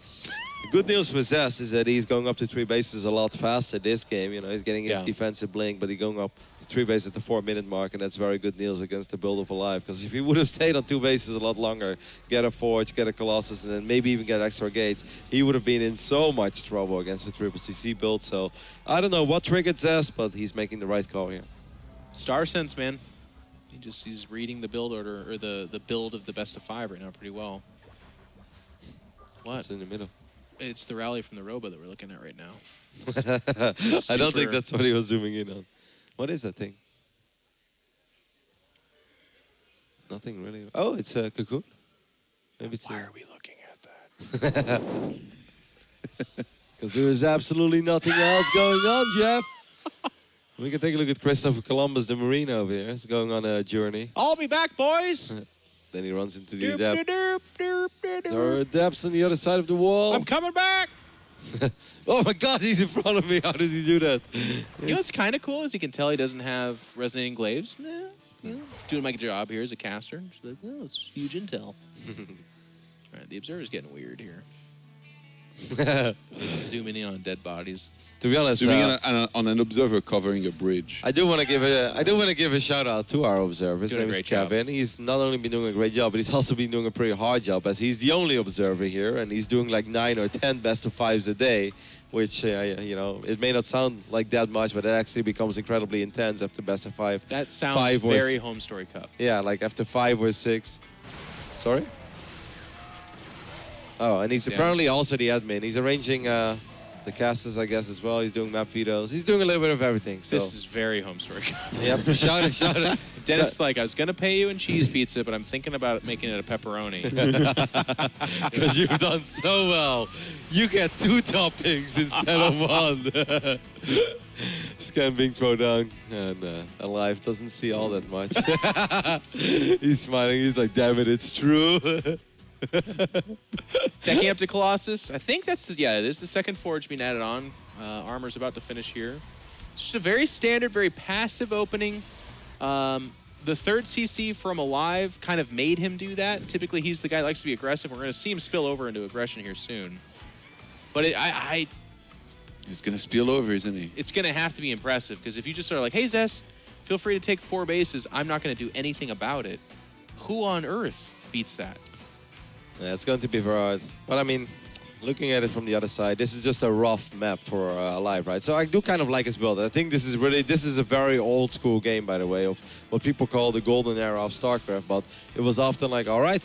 B: The good news for Zest is that he's going up to 3 bases a lot faster this game. You know, he's getting his
C: Yeah.
B: defensive blink, but he's going up to 3 bases at the 4-minute mark, and that's very good news against the build of aLive. Because if he would have stayed on 2 bases a lot longer, get a Forge, get a Colossus, and then maybe even get extra gates, he would have been in so much trouble against the Triple CC build. So I don't know what triggered Zest, but he's making the right call here.
C: Star Sense, man. He's reading the build order or the build of the best of 5 right now pretty well. What?
B: It's in the middle.
C: It's the rally from the Robo that we're looking at right now.
B: I don't think
C: Super.
B: that's what he was zooming in on. What is that thing? Nothing really. Oh, it's a cocoon. Maybe it's.
D: Why are we looking at that?
B: Because there is absolutely nothing else going on, Jeff. We can take a look at Christopher Columbus, the Marine over here. He's going on a journey.
C: I'll be back, boys.
B: Then he runs into the
C: Doop,
B: depth.
C: doop, doop, doop,
B: There
C: doop.
B: are depths on the other side of the wall.
C: I'm coming back.
B: Oh my God, he's in front of me. How did he do that?
C: You know what's kind of cool is you can tell he doesn't have resonating glaives. Yeah, you know, doing my job here as a caster. Just like, oh, it's huge intel. All right, the observer's getting weird here. Zooming in on dead bodies.
B: To be honest,
A: Zooming on an observer covering a bridge.
B: I do want to give a shout out to our observer. His
C: Doing a
B: name is
C: great job.
B: Kevin. He's not only been doing a great job, but he's also been doing a pretty hard job, as he's the only observer here, and he's doing like 9 or 10 best of 5s a day, which you know, it may not sound like that much, but it actually becomes incredibly intense after best of 5.
C: That sounds
B: 5 or
C: very
B: s-
C: HomeStory Cup.
B: Yeah, like after 5 or 6. Sorry. Oh, and he's
C: Yeah.
B: apparently also the admin. He's arranging the casters, I guess, as well. He's doing map vetoes. He's doing a little bit of everything. So.
C: This is very HomeStory Cup.
B: Yep, shout it.
C: Dennis, like, I was going to pay you in cheese pizza, but I'm thinking about making it a pepperoni.
B: Because you've done so well. You get 2 toppings instead of 1. Scan being thrown down, and aLive doesn't see all that much. He's smiling. He's like, damn it, it's true.
C: Taking up to Colossus. I think that's it is the second forge being added on. Armor's about to finish here. It's just a very standard, very passive opening. The third CC from aLive kind of made him do that. Typically, he's the guy that likes to be aggressive. We're going to see him spill over into aggression here soon. But
A: He's gonna spill over, isn't he?
C: it's going to have to be impressive, because if you just are like, hey, Zest, feel free to take 4 bases, I'm not going to do anything about it. Who on earth beats that?
B: Yeah, it's going to be very hard. But I mean, looking at it from the other side, this is just a rough map for aLive, right? So I do kind of like his build. I think this is a very old school game, by the way, of what people call the golden era of StarCraft. But it was often like, all right,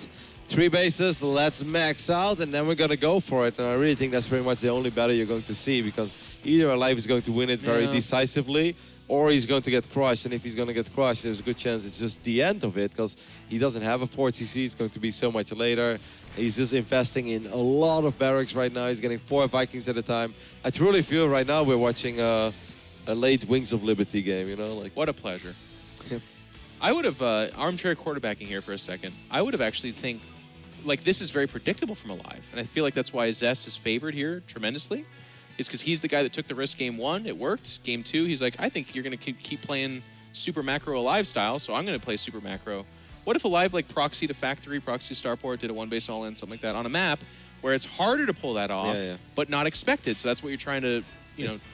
B: 3 bases, let's max out, and then we're going to go for it. And I really think that's pretty much the only battle you're going to see, because either aLive is going to win it very
C: Yeah.
B: decisively, or he's going to get crushed. And if he's going to get crushed, there's a good chance it's just the end of it, because he doesn't have a 4 CC. It's going to be so much later. He's just investing in a lot of barracks right now. He's getting 4 Vikings at a time. I truly feel right now we're watching a late Wings of Liberty game, you know? Like,
C: What a pleasure.
B: Yep.
C: I would have, armchair quarterbacking here for a second, I would have actually think, like, this is very predictable from aLive. And I feel like that's why Zest is favored here tremendously, is because he's the guy that took the risk game 1. It worked. Game 2, he's like, I think you're going to keep playing super macro aLive style, so I'm going to play super macro. What if aLive, like, proxy to factory, proxy starport, did a 1-base all-in, something like that, on a map where it's harder to pull that off,
B: Yeah.
C: but not expected. So that's what you're trying to,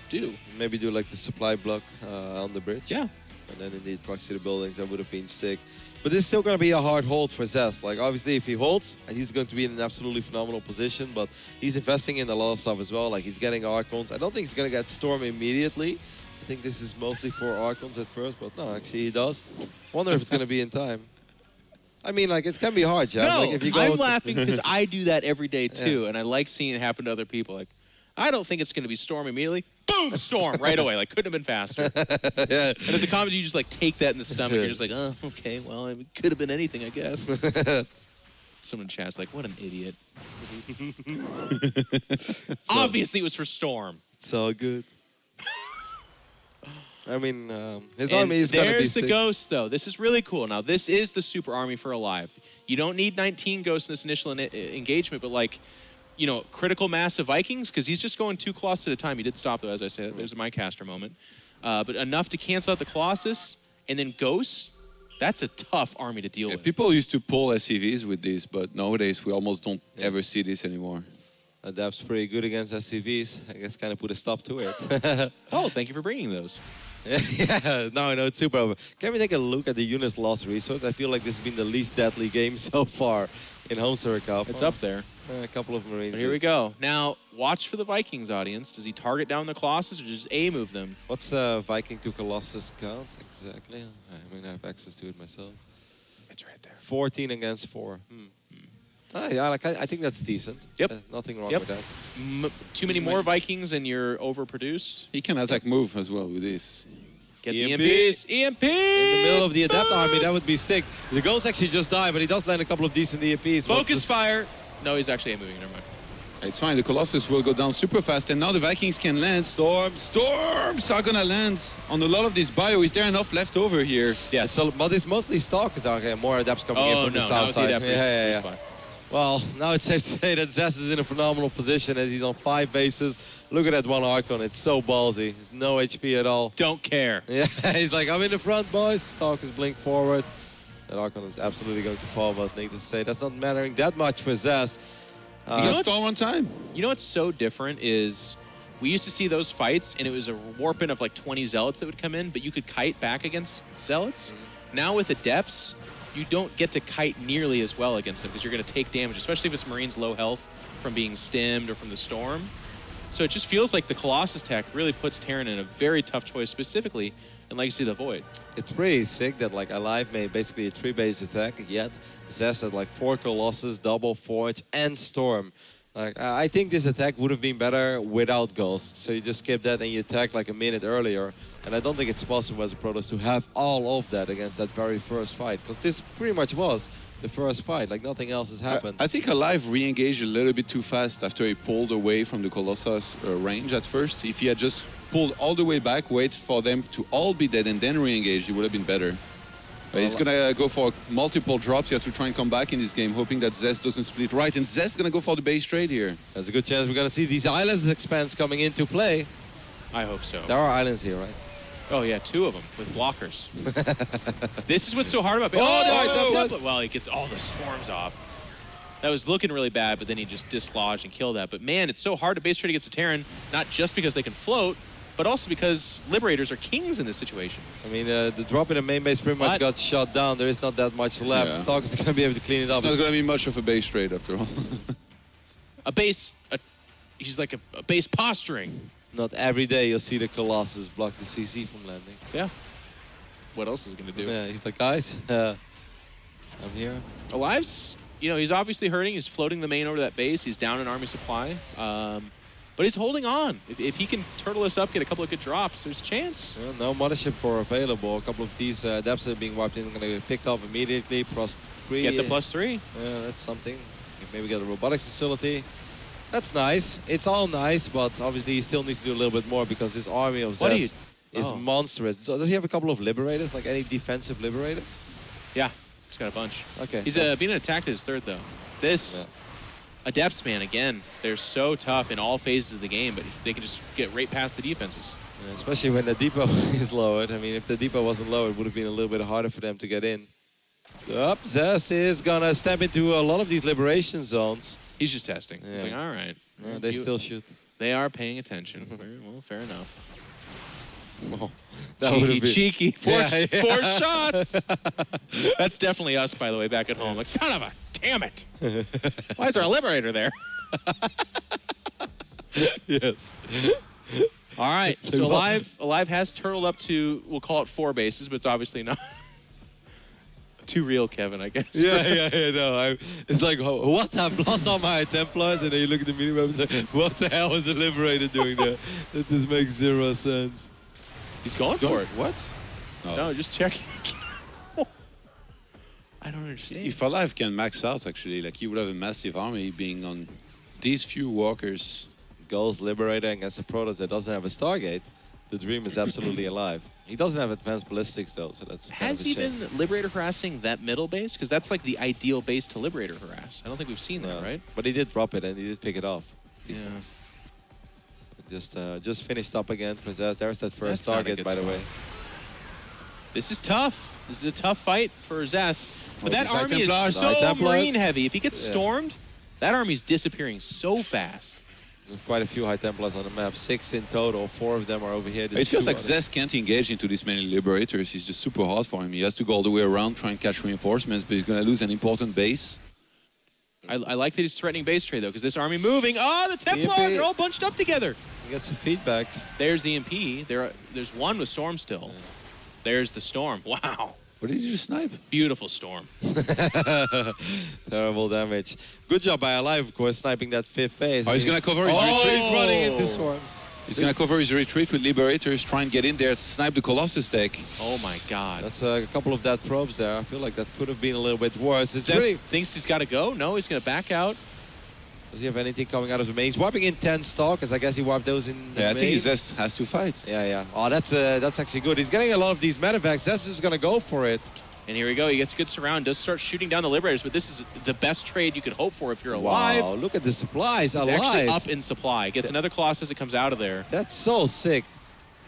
C: do.
B: maybe do like the supply block on the bridge.
C: Yeah.
B: And then indeed proxy the buildings. That would have been sick. But this is still going to be a hard hold for Zest. Like, obviously, if he holds, he's going to be in an absolutely phenomenal position. But he's investing in a lot of stuff as well. Like, he's getting Archons. I don't think he's going to get Storm immediately. I think this is mostly for Archons at first. But no, actually, he does. Wonder if it's going to be in time. I mean, like, it can be hard, Jeff.
C: No,
B: Like, if you go
C: I'm laughing because I do that every day too,
B: Yeah.
C: and I like seeing it happen to other people. Like, I don't think it's going to be Storm immediately. Boom, Storm right away. Like, couldn't have been faster.
B: Yeah.
C: And as a comedy, you just like take that in the stomach. You're just like, oh, okay, well, it could have been anything, I guess. Someone in chat's like, what an idiot. Obviously, it was for Storm.
B: It's all good. I mean, his army is going to be
C: There's the
B: sick.
C: ghost, though. This is really cool. Now, this is the super army for aLive. You don't need 19 ghosts in this initial engagement, but like, you know, critical mass of Vikings, because he's just going 2 Colossus at a time. He did stop, though, as I said. There's my caster moment. But enough to cancel out the Colossus, and then ghosts. That's a tough army to deal with.
A: People used to pull SCVs with these, but nowadays we almost don't ever see this anymore.
B: Adapt's pretty good against SCVs. I guess kind of put a stop to it.
C: Oh, thank you for bringing those.
B: Yeah, no, I know it's super over. Can we take a look at the units lost resource? I feel like this has been the least deadly game so far in HomeStory Cup.
C: It's up there.
B: A couple of Marines.
C: But here we go. Now, watch for the Vikings, audience. Does he target down the Colossus or just A-move them?
B: What's Viking to Colossus count exactly? I mean, I have access to it myself.
C: It's right there.
B: 14 against 4. Oh, yeah, like I think that's decent.
C: Yep.
B: Nothing wrong
C: Yep.
B: with that.
C: Too many more Vikings and you're overproduced.
A: He can attack move as well with this.
C: Get the
B: EMP.
C: EMPs. EMP!
B: In the middle of the Adapt army, that would be sick. The ghost actually just died, but he does land a couple of decent EMPs.
C: Focus fire. No, he's actually A-moving. Never mind.
A: It's fine. The Colossus will go down super fast, and now the Vikings can land. Storms are gonna land on a lot of this bio. Is there enough left over here?
C: Yeah.
B: So, but it's mostly Stalkers. Okay, more Adapts coming in
C: Oh,
B: from
C: no.
B: the
C: Now
B: south
C: it's the
B: side.
C: Adept.
B: Yeah. Well, now it's safe to say that Zest is in a phenomenal position as he's on 5 bases. Look at that one Archon. It's so ballsy. There's no HP at all.
C: Don't care.
B: Yeah, he's like, I'm in the front, boys. Stalkers blink forward. That Archon is absolutely going to fall, but needless to say, that's not mattering that much for Zest.
A: He got storm on time.
C: You know what's so different is we used to see those fights, and it was a warping of like 20 Zealots that would come in, but you could kite back against Zealots. Now with Adepts, you don't get to kite nearly as well against them because you're going to take damage, especially if it's Marines low health from being stemmed or from the storm. So it just feels like the Colossus tech really puts Terran in a very tough choice, specifically in Legacy of the Void.
B: It's pretty sick that like aLive made basically a 3-base attack, yet Zest had like 4 Colossus, double Forge, and Storm. Like I think this attack would have been better without Ghost. So you just skip that and you attack like a minute earlier. And I don't think it's possible as a Protoss to have all of that against that very first fight. Because this pretty much was the first fight. Like nothing else has happened.
A: I think aLive re-engaged a little bit too fast after he pulled away from the Colossus range at first. If he had just pulled all the way back, wait for them to all be dead and then re-engage, it would have been better. But he's gonna go for multiple drops. You have to try and come back in this game, hoping that Zest doesn't split right. And Zest gonna go for the base trade here.
B: There's a good chance we're going to see these islands expands coming into play.
C: I hope so.
B: There are islands here, right?
C: Oh, yeah, 2 of them with blockers. This is what's so hard about it. Well, he gets all the storms off. That was looking really bad, but then he just dislodged and killed that. But man, it's so hard to base trade against the Terran, not just because they can float, but also because Liberators are kings in this situation.
B: I mean, the drop in the main base pretty much got shot down. There is not that much left.
A: Yeah.
B: Stalkers are going to be able to clean it up.
A: It's not gonna be much of a base trade after all.
C: He's like a base posturing.
B: Not every day you'll see the Colossus block the CC from landing.
C: Yeah. What else is he going to do?
B: Yeah, he's like, guys, I'm here.
C: aLive's, you know, he's obviously hurting. He's floating the main over that base. He's down in army supply. But he's holding on. If he can turtle us up, get a couple of good drops, there's a chance.
B: Yeah, no Mothership Core available. A couple of these Adepts that are being wiped in are going to get picked up immediately. +3.
C: Get the +3.
B: Yeah, that's something. Maybe get a robotics facility. That's nice. It's all nice, but obviously he still needs to do a little bit more because his army of Zest is monstrous. So does he have a couple of Liberators? Like any defensive Liberators?
C: Yeah, he's got a bunch.
B: Okay.
C: He's being attacked at his 3rd, though. This Adepts, man, again, they're so tough in all phases of the game, but they can just get right past the defenses.
B: Yeah, especially when the depot is lowered. I mean, if the depot wasn't lowered, it would have been a little bit harder for them to get in. Zest is going to step into a lot of these liberation zones.
C: He's just testing.
B: Yeah.
C: He's like, all right.
B: Yeah, they still shoot.
C: They are paying attention. Well, fair enough.
B: Well,
C: Cheeky. 4
B: Yeah.
C: shots. That's definitely us, by the way, back at home. Like, son of a, damn it. Why is there a Liberator there?
B: Yes.
C: All right. So aLive has turtled up to, we'll call it 4 bases, but it's obviously not. Too real, Kevin, I guess.
B: Yeah, no. It's like, what? I've lost all my Templars, and then you look at the minimap and say, what the hell is a Liberator doing there? That just makes 0 sense.
C: He's going for it.
A: What?
C: No, just checking. I don't understand.
A: If aLive can max out, actually, like he would have a massive army being on these few walkers.
B: Goals Liberator against a Protoss that doesn't have a Stargate. The dream is absolutely alive. He doesn't have advanced ballistics though, so that's kind
C: Has
B: of a
C: he
B: shame.
C: been Liberator harassing that middle base? Because that's like the ideal base to Liberator harass. I don't think we've seen that,
B: No.
C: right?
B: But he did drop it and he did pick it off.
C: Yeah.
B: Just finished up again for Zest. There's that first
C: That's not a
B: target,
C: good
B: by the
C: spot.
B: way.
C: This is tough. This is a tough fight for Zest. But that
A: these High
C: army is
A: Templars.
B: High
C: so
B: Templars.
C: marine heavy. If he gets
B: Yeah.
C: stormed, that army's disappearing so fast.
B: There's quite a few High Templars on the map. 6 in total. 4 of them are over here.
A: It
B: There's
A: feels
B: 2
A: like
B: others.
A: Zest can't engage into this many Liberators. He's just super hard for him. He has to go all the way around, try and catch reinforcements, but he's going to lose an important base.
C: I like that he's threatening base trade, though, because this army moving. Oh, the Templar!
B: EMP.
C: They're all bunched up together.
B: He gets some feedback.
C: There's the MP. There's one with Storm still. There's the Storm. Wow.
A: What did you just snipe?
C: Beautiful Storm.
B: Terrible damage. Good job by aLive, of course, sniping that 5th base.
A: Oh, he's going to cover his
B: Oh,
A: retreat.
B: he's running into swarms.
A: He's going to cover his retreat with Liberators, try and get in there to snipe the Colossus deck.
C: Oh, my God.
B: That's a couple of dead probes there. I feel like that could have been a little bit worse. It's
C: Zest
B: really...
C: thinks he's got to go. No, he's going to back out.
B: Does he have anything coming out of the main? He's wiping in 10 stock, because I guess he wiped those in the
A: Yeah, I
B: main.
A: think Zest has to fight.
B: Yeah, yeah. Oh, that's actually good. He's getting a lot of these medevacs. Zest is going to go for it.
C: And here we go. He gets a good surround. Does start shooting down the Liberators, but this is the best trade you could hope for if you're alive.
B: Wow, look at the supplies.
C: He's actually
B: aLive.
C: up in supply. Gets another Colossus that comes out of there.
B: That's so sick.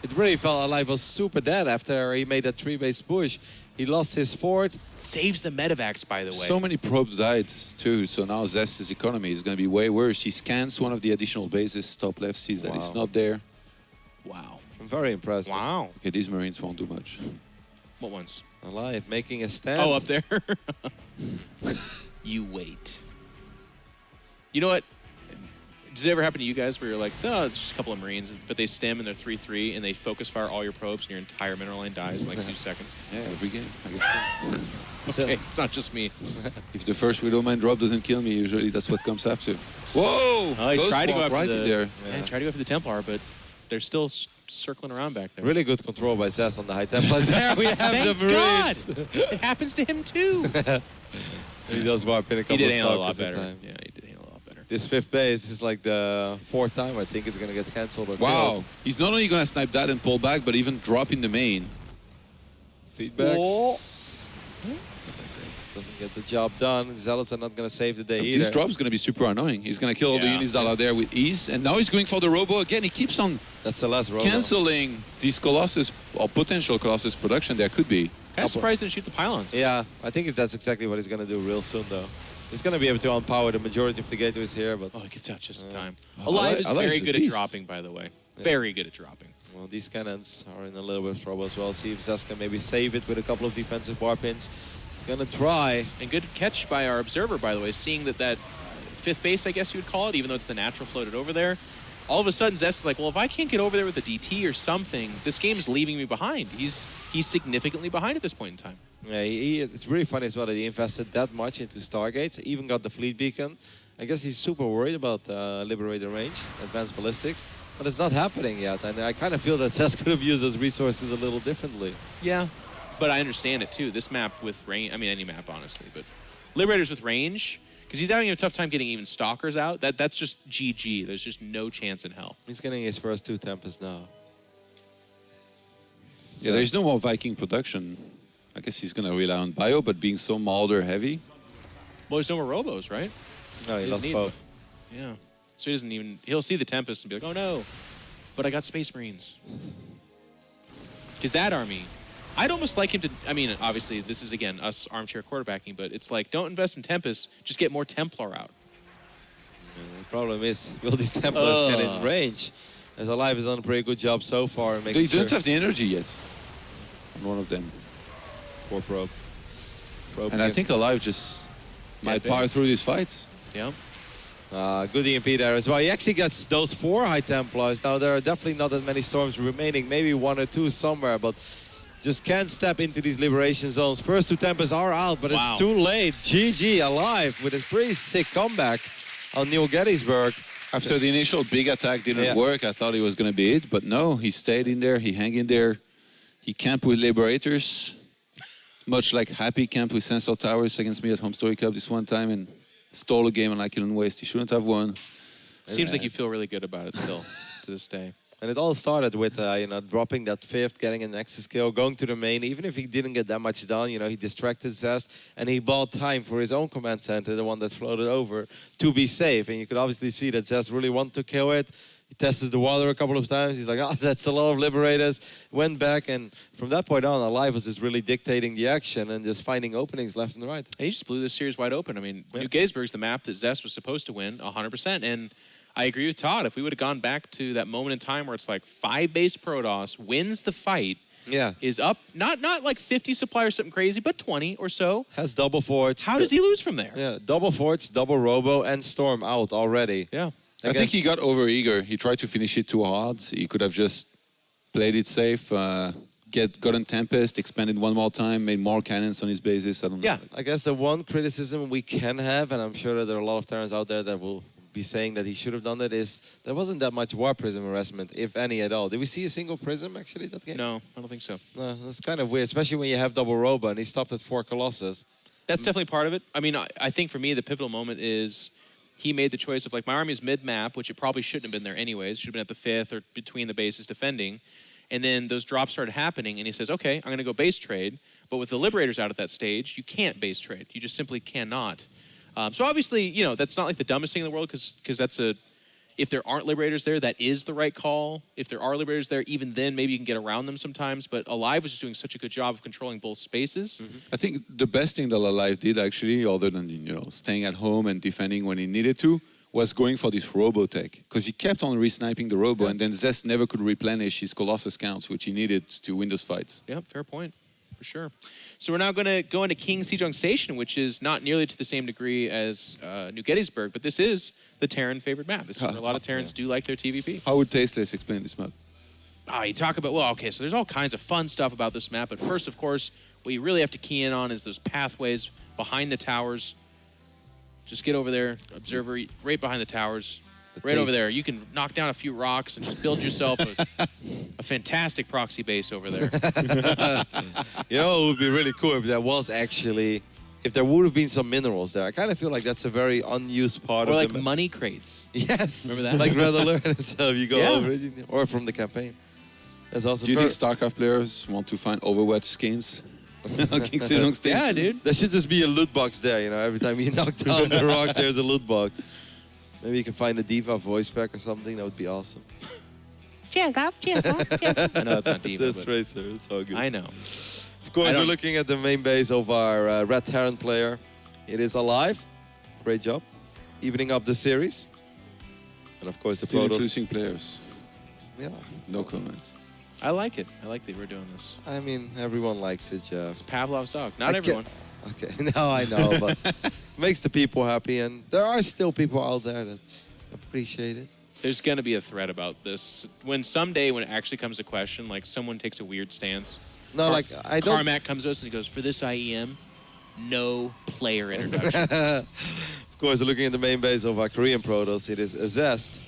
B: It really felt aLive was super dead after he made that 3-base push. He lost his fort.
C: Saves the medevacs, by the way.
A: So many probes died too, so now Zest's economy is going to be way worse. He scans one of the additional bases, top left, sees that it's
B: Wow.
A: not there.
C: Wow.
B: I'm very impressed.
C: Wow.
A: Okay, these Marines won't do much.
C: What ones?
B: aLive making a stand.
C: Oh, up there. You wait. You know what? Does it ever happen to you guys where you're like, oh, it's just a couple of Marines, but they stem and they're 3-3 and they focus fire all your probes and your entire mineral line dies in like 2 seconds?
A: Yeah, every game, I guess. So.
C: Okay, it's not just me.
A: If the first Widowmine drop doesn't kill me, usually that's what comes after. Whoa!
C: Oh, he
A: Ghost
C: tried to go
A: walk
C: after
A: right
C: the,
A: in there.
C: Yeah, he tried to go after the Templar, but they're still circling around back there.
B: Really good control by Zest on the High Templars. There we have
C: Thank
B: the
C: God!
B: Marines.
C: It happens to him too.
B: He does wipe in a
C: He
B: couple
C: did
B: of
C: handle it a lot
B: stalkers at a
C: better.
B: time.
C: Yeah, he did handle it a lot better.
B: This 5th base is like the 4th time I think it's going to get cancelled or
A: Wow.
B: killed.
A: He's not only going to snipe that and pull back, but even drop in the main.
B: Feedbacks.
C: Oh.
B: Doesn't get the job done. Zealots are not going to save the day either.
A: This drop's going to be super annoying. He's going to kill all the
C: Yeah.
A: units that are there with ease. And now he's going for the Robo again. He keeps on
B: That's the last row.
A: canceling these Colossus or potential Colossus production there could be.
C: Kind of surprised he didn't shoot the pylons.
B: Yeah, I think that's exactly what he's going to do real soon, though. He's going to be able to unpower the majority of the gateways here, but
C: Oh, he gets out just in time.
A: Oh,
C: aLive is
A: aLive's
C: very
A: a
C: good at
A: beast.
C: dropping, by the way.
B: Yeah.
C: Very good at dropping.
B: well, these cannons are in a little bit of trouble as well. See if Zest can maybe save it with a couple of defensive warpins. He's going to try.
C: And good catch by our observer, by the way, seeing that 5th base, I guess you would call it, even though it's the natural floated over there. All of a sudden, Zest is like, well, if I can't get over there with a DT or something, this game is leaving me behind. He's significantly behind at this point in time.
B: Yeah, it's really funny as well that he invested that much into Stargates, even got the fleet beacon. I guess he's super worried about Liberator range, advanced ballistics, but it's not happening yet. And I kind of feel that Zest could have used those resources a little differently.
C: Yeah. But I understand it, too. This map with range, I mean, any map, honestly, but Liberators with range, because he's having a tough time getting even Stalkers out. That's just GG. There's just no chance in hell.
B: He's getting his first 2 Tempests now.
A: Yeah, there's no more Viking production. I guess he's going to rely on Bio, but being so Mulder heavy.
C: Well, there's no more Robos, right?
B: No, he
C: He
B: lost
C: doesn't need
B: both.
C: Yeah. So he doesn't even, he'll see the Tempest and be like, oh no, but I got Space Marines. Because that army, I'd almost like him to, I mean, obviously this is, again, us armchair quarterbacking, but it's like, don't invest in Tempest, just get more Templar out.
B: The problem is, will these Templars get in range? As aLive has done a pretty good job so far in making
A: They don't
B: sure.
A: have the energy yet on one of them.
B: Poor probe.
A: And I think aLive just might
C: big.
A: power through this fight.
C: Yeah.
B: Good EMP there as well. He actually gets those 4 High Templars. Now, there are definitely not that many storms remaining. Maybe 1 or 2 somewhere, but just can't step into these liberation zones. First 2 Tempests are out, but
C: Wow.
B: it's too late. GG aLive with a pretty sick comeback on New Gettysburg.
A: After the initial big attack didn't
B: Yeah.
A: work, I thought he was going to be it, but no, he stayed in there, he hang in there. He camped with Liberators, much like Happy camped with Sensor Towers against me at HomeStory Cup this one time and stole a game on Aquilon Waste. He shouldn't have won.
C: Seems like you feel really good about it still, to this day.
B: And it all started with, dropping that fifth, getting an Nexus kill, going to the main. Even if he didn't get that much done, he distracted Zest, and he bought time for his own command center, the one that floated over, to be safe. And you could obviously see that Zest really wanted to kill it. He tested the water a couple of times. He's like, oh, that's a lot of Liberators. Went back, and from that point on, aLive was just really dictating the action and just finding openings left and right.
C: And he just blew this series wide open. I mean, New Gettysburg's the map that Zest was supposed to win 100%. And I agree with Todd. If we would have gone back to that moment in time where it's like 5 base Protoss, wins the fight, is up, not like 50 supply or something crazy, but 20 or so.
B: Has double Forge.
C: How does he lose from there?
B: Yeah, double Forge, double Robo, and Storm out already.
C: Yeah.
A: I think he got over-eager. He tried to finish it too hard. He could have just played it safe, gotten Tempest, expanded one more time, made more cannons on his bases. I don't know.
C: Yeah.
B: I guess the one criticism we can have, and I'm sure that there are a lot of Terrans out there that will be saying that he should have done that, is there wasn't that much War Prism harassment, if any at all. Did we see a single Prism, actually, that game?
C: No, I don't think so.
B: No, that's kind of weird, especially when you have double Robo, and he stopped at 4 Colossus.
C: That's definitely part of it. I mean, I think for me, the pivotal moment is he made the choice of, like, my army is mid-map, which it probably shouldn't have been there anyways. It should have been at the 5th or between the bases defending. And then those drops started happening, and he says, okay, I'm going to go base trade. But with the Liberators out at that stage, you can't base trade. You just simply cannot. So obviously, that's not like the dumbest thing in the world, because that's if there aren't Liberators there, that is the right call. If there are Liberators there, even then, maybe you can get around them sometimes. But aLive was just doing such a good job of controlling both spaces.
A: Mm-hmm. I think the best thing that aLive did, actually, other than staying at home and defending when he needed to, was going for this Robo tech. Because he kept on re-sniping the Robo, and then Zest never could replenish his Colossus counts, which he needed to win those fights.
C: Yeah, fair point. For sure. So we're now going to go into King Sejong Station, which is not nearly to the same degree as New Gettysburg, but this is the Terran favorite map. This is where a lot of Terrans do like their TVP.
A: How would Tasteless explain this map?
C: You talk about, well, okay, so there's all kinds of fun stuff about this map, but first, of course, what you really have to key in on is those pathways behind the towers. Just get over there, observer, right behind the towers. Right over there. You can knock down a few rocks and just build yourself a fantastic proxy base over there.
B: It would be really cool if there was actually, if there would have been some minerals there. I kind of feel like that's a very unused part
C: or
B: of
C: like
B: the
C: money crates.
B: Yes.
C: Remember that?
B: Like Red Alert and stuff. You go over it, or from the campaign. That's awesome.
A: Do you think StarCraft players want to find Overwatch skins? King Sejong Station?
C: Yeah, dude.
B: There should just be a loot box there, every time you knock down the rocks, there's a loot box. Maybe you can find a Diva voice pack or something. That would be awesome.
C: Cheers, love. Cheers, love. I know that's not Diva.
B: This racer, it's all good.
C: I know.
B: Of course, we're looking at the main base of our Red Terran player. It is aLive. Great job. Evening up the series. And of course, the
A: Still
B: Protoss.
A: introducing players.
B: Yeah.
A: No comment.
C: I like it. I like that we're doing this.
B: I mean, everyone likes it, Jeff.
C: It's Pavlov's dog. Not everyone.
B: Okay, no, I know, but makes the people happy, and there are still people out there that appreciate it.
C: There's going to be a thread about this. When it actually comes to question, like someone takes a weird stance.
B: No, like, I don't...
C: Carmack comes to us and he goes, for this IEM, no player introduction.
B: Of course, looking at the main base of our Korean Protoss, it is a Zest.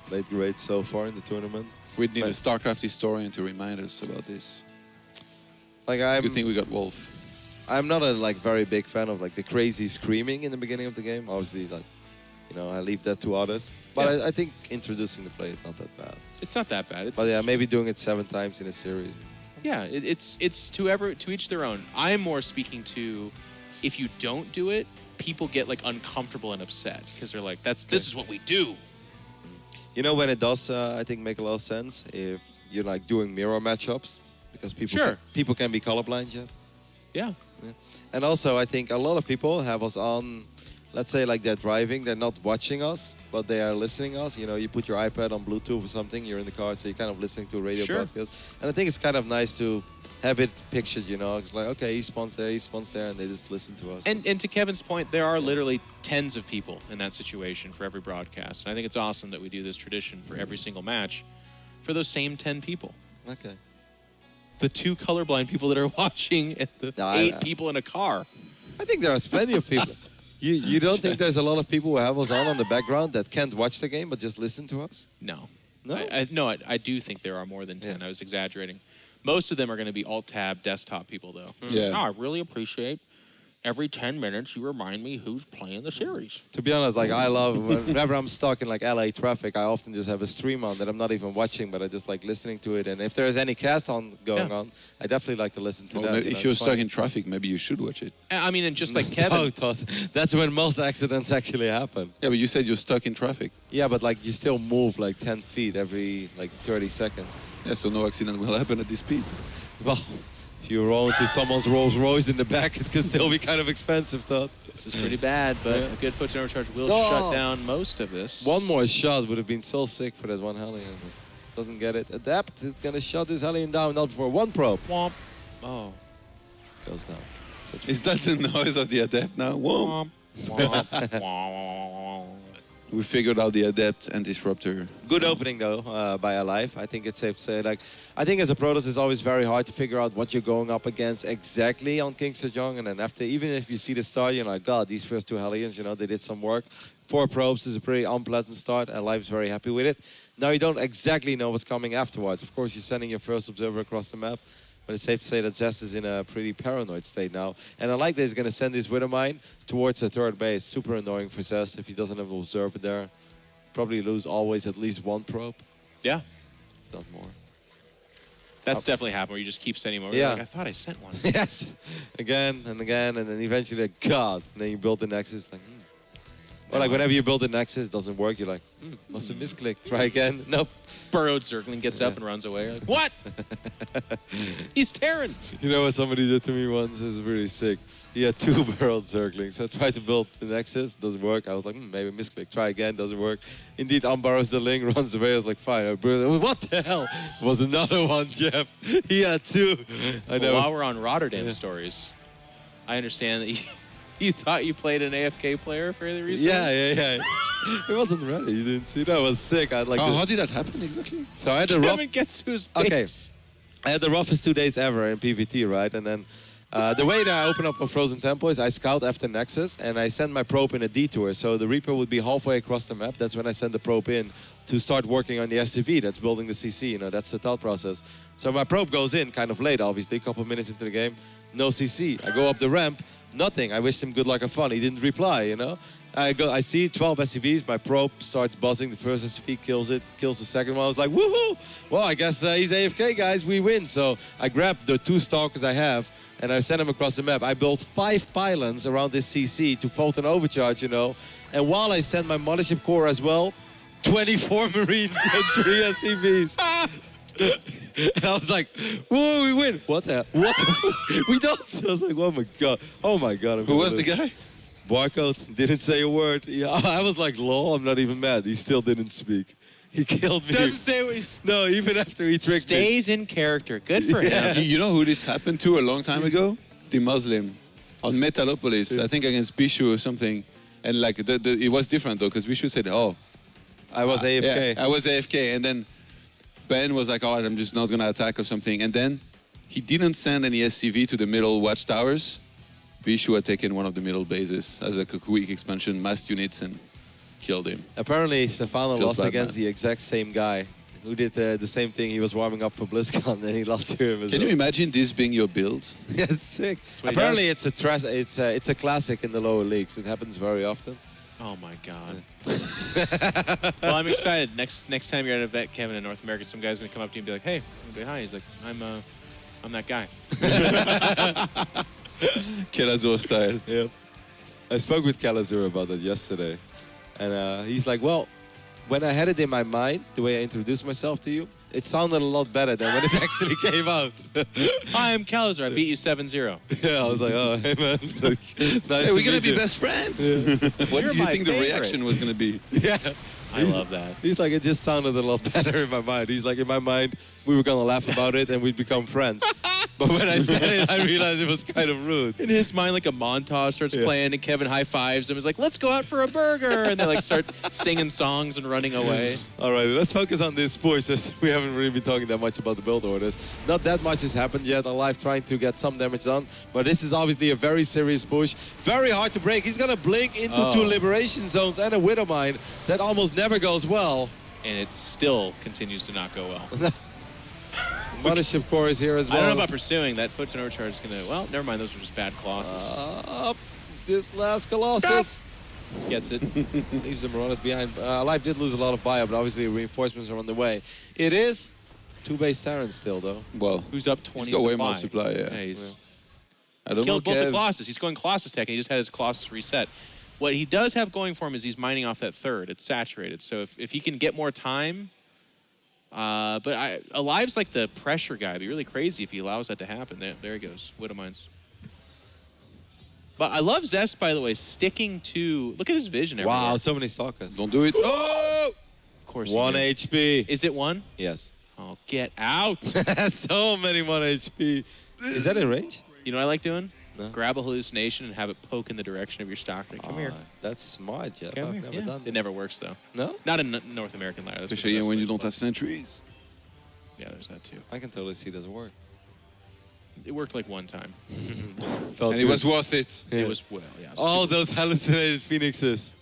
B: Played great so far in the tournament.
A: We need a StarCraft historian to remind us about this.
B: Like,
A: Good thing we got Wolf.
B: I'm not a very big fan of the crazy screaming in the beginning of the game. Obviously, I leave that to others. But I think introducing the play is not that bad.
C: It's not that bad.
B: But yeah, maybe doing it 7 times in a series.
C: Yeah, it's to each their own. I'm more speaking to, if you don't do it, people get uncomfortable and upset because they're like, this is what we do.
B: When it does, I think make a lot of sense if you're doing mirror matchups because people can be colorblind, Jeff.
C: Yeah.
B: And also, I think a lot of people have us on, let's say, they're driving, they're not watching us, but they are listening us. You put your iPad on Bluetooth or something, you're in the car, so you're kind of listening to a radio broadcast. And I think it's kind of nice to have it pictured, It's like, okay, he spawns there, and they just listen to us.
C: And to Kevin's point, there are literally tens of people in that situation for every broadcast. And I think it's awesome that we do this tradition for every single match for those same 10 people.
B: Okay.
C: The 2 colorblind people that are watching and the 8 people in a car.
B: I think there's plenty of people. You don't think there's a lot of people who have us on the background that can't watch the game but just listen to us?
C: No.
B: No?
C: I do think there are more than 10. I was exaggerating. Most of them are going to be alt-tab desktop people, though.
A: Yeah.
C: I really appreciate
D: every 10 minutes, you remind me who's playing the series.
B: To be honest, like I love whenever I'm stuck in like LA traffic, I often just have a stream on that I'm not even watching, but I just like listening to it. And if there's any cast on going on, I definitely like to listen to
A: Well,
B: that.
A: if you're stuck in traffic, maybe you should watch it.
C: I mean, and just like Kevin.
B: No, Todd, that's when most accidents actually happen.
A: Yeah, but you said you're stuck in traffic.
B: Yeah, but like you still move like 10 feet every like 30 seconds.
A: Yeah, so no accident will happen at this speed.
B: Well, if you roll into someone's Rolls Royce in the back, it can still be kind of expensive, Todd.
C: This is pretty bad, but a good foot to overcharge will shut down most of this.
B: One more shot would have been so sick for that one Hellion. Doesn't get it. Adapt. It's going to shut this Hellion down, not for one probe.
C: Womp. Oh.
B: Goes down.
A: Is that the noise of the Adept now? Whoa.
C: Womp. Womp. Womp.
A: We figured out the Adept and Disruptor.
B: Good
A: So-
B: opening though by aLive. I think it's safe to say. Like, I think as a Protoss, it's always very hard to figure out what you're going up against exactly on King Sejong. And then after, even if you see the start, you're like, God, these first two Hellions, you know, they did some work. 4 probes is a pretty unpleasant start, and aLive's very happy with it. Now you don't exactly know what's coming afterwards. Of course, you're sending your first observer across the map. But it's safe to say that Zest is in a pretty paranoid state now. And I like that he's going to send his Widowmine towards the third base. Super annoying for Zest if he doesn't have an observer there. Probably lose always at least one probe,
C: Yeah.
B: not more.
C: That's definitely happened where you just keep sending them over.
B: Yeah.
C: Like, I thought I sent one.
B: Yes. Again and again, and then eventually, like, God. And then you build the Nexus, like, Or like whenever you build a Nexus, it doesn't work, you're like, must have misclicked. Try again. Nope.
C: Burrowed Zergling gets up and runs away. Like, what? He's Terran.
B: You know what somebody did to me once? It was really sick. He had 2 barreled Zerglings. So I tried to build the Nexus, doesn't work. I was like, maybe misclick. Try again, doesn't work. Indeed, unburrows the link, runs away. I was like, fine. What the hell? It was another one, Jeff. He had 2. I know.
C: Well, while we're on Rotterdam stories, I understand that you thought you played an AFK player fairly recently?
B: Yeah. It wasn't ready. You didn't see that. It was sick. I had like.
A: how did that happen exactly?
B: So I had the rough.
C: Kevin gets to his base.
B: Okay. I had the roughest 2 days ever in PvT, right? And then the way that I open up a Frozen Temple is I scout after Nexus and I send my probe in a detour. So the Reaper would be halfway across the map. That's when I send the probe in to start working on the SCV that's building the CC. You know, that's the thought process. So my probe goes in kind of late, obviously, a couple minutes into the game. No CC. I go up the ramp, nothing. I wished him good luck and fun. He didn't reply, you know? I see 12 SCVs. My probe starts buzzing. The first SCV kills it, kills the second one. I was like, woohoo! Well, I guess he's AFK, guys. We win. So I grabbed the 2 stalkers I have, and I sent them across the map. I built 5 pylons around this CC to fault an overcharge, you know. And while I sent my mothership core as well, 24 Marines and 3 SCVs. And I was like, whoa, we win. What the? What the? We don't. I was like, oh my God. Oh my God.
A: Who was the guy?
B: Barcode didn't say a word. Yeah, I was like, lol, I'm not even mad. He still didn't speak. He killed me.
C: Doesn't say what he's...
B: No, even after he tricked me.
C: Stays in character. Good for him.
A: You know who this happened to a long time ago? The Muslim on Metalopolis, I think against Bishu or something. And like, it was different though, because Bishu said, oh.
B: I was AFK.
A: Yeah, I was AFK. And then Ben was like, all right, I'm just not going to attack or something. And then he didn't send any SCV to the middle watchtowers. Bishu had taken one of the middle bases as a quick expansion, massed units, and killed him.
B: Apparently, Stefano
A: Feels
B: lost
A: bad,
B: against
A: man.
B: the exact same guy who did the same thing. He was warming up for BlizzCon and he lost to him as
A: Can
B: well.
A: you imagine this being your build?
B: Yeah, it's sick.
C: what he
B: Apparently, it's a classic in the lower leagues. It happens very often.
C: Oh my God. Well, I'm excited. Next time you're at an event, Kevin, in North America, some guy's gonna come up to you and be like, "Hey, say hi." He's like, "I'm that guy."
A: Kelazor style.
B: Yep. I spoke with Calazur about that yesterday. And he's like, well, when I had it in my mind, the way I introduced myself to you, it sounded a lot better than when it actually came out.
C: Hi, I'm Calazar. I beat you 7-0.
B: Yeah, I was like, oh, hey, man. Like, nice
A: Hey, we're
B: to
A: going to
B: meet
A: be
B: you.
A: best friends. What
C: You're
A: do you
C: my
A: think the
C: favorite.
A: reaction was going to be?
B: Yeah.
C: I love that.
B: He's like, it just sounded a lot better in my mind. He's like, in my mind, we were going to laugh about it and we'd become friends. But when I said it, I realized it was kind of rude.
C: In his mind, like a montage starts playing, and Kevin high fives him. He's like, "Let's go out for a burger," and they like start singing songs and running away.
B: All right, let's focus on this push. As we haven't really been talking that much about the build orders. Not that much has happened yet. aLive trying to get some damage done, but this is obviously a very serious push. Very hard to break. He's gonna blink into 2 liberation zones and a Widowmine. That almost never goes well.
C: And it still continues to not go well.
B: Mothership Core is here as well.
C: I don't know about pursuing. That foot and overcharge is going to... Well, never mind. Those were just bad Colossus.
B: This last Colossus
C: Gets it.
B: leaves the Marauders behind. aLive did lose a lot of bio, but obviously reinforcements are on the way. It is 2 base Terrans still, though.
A: Well,
C: Who's up 20
A: he's got way
C: supply.
A: more supply, yeah.
C: He's
A: I don't know,
C: killed both the
A: Kev.
C: Colossus. He's going Colossus tech, and he just had his Colossus reset. What he does have going for him is he's mining off that third. It's saturated. So if he can get more time... but aLive's like the pressure guy. It'd be really crazy if he allows that to happen. There he goes. Widow Mines. But I love Zest, by the way, sticking to... Look at his vision everywhere.
B: Wow, so many stalkers.
A: Don't do it. Oh!
C: Of course.
B: 1
C: he
B: HP.
C: Is it 1?
B: Yes.
C: Oh, get out.
B: So many 1 HP. Is that in range?
C: You know what I like doing?
B: No.
C: Grab a hallucination and have it poke in the direction of your stock. Like, come here.
B: That's smart, yeah.
C: Come
B: I've
C: here.
B: never
C: Yeah.
B: done that.
C: It never works, though.
B: No?
C: Not in North American ladder.
A: Especially when you don't have sentries.
C: Yeah, there's that, too.
B: I can totally see that work.
C: It worked like one time.
A: And it was worth it.
C: It was, well, yeah.
B: All those hallucinated phoenixes.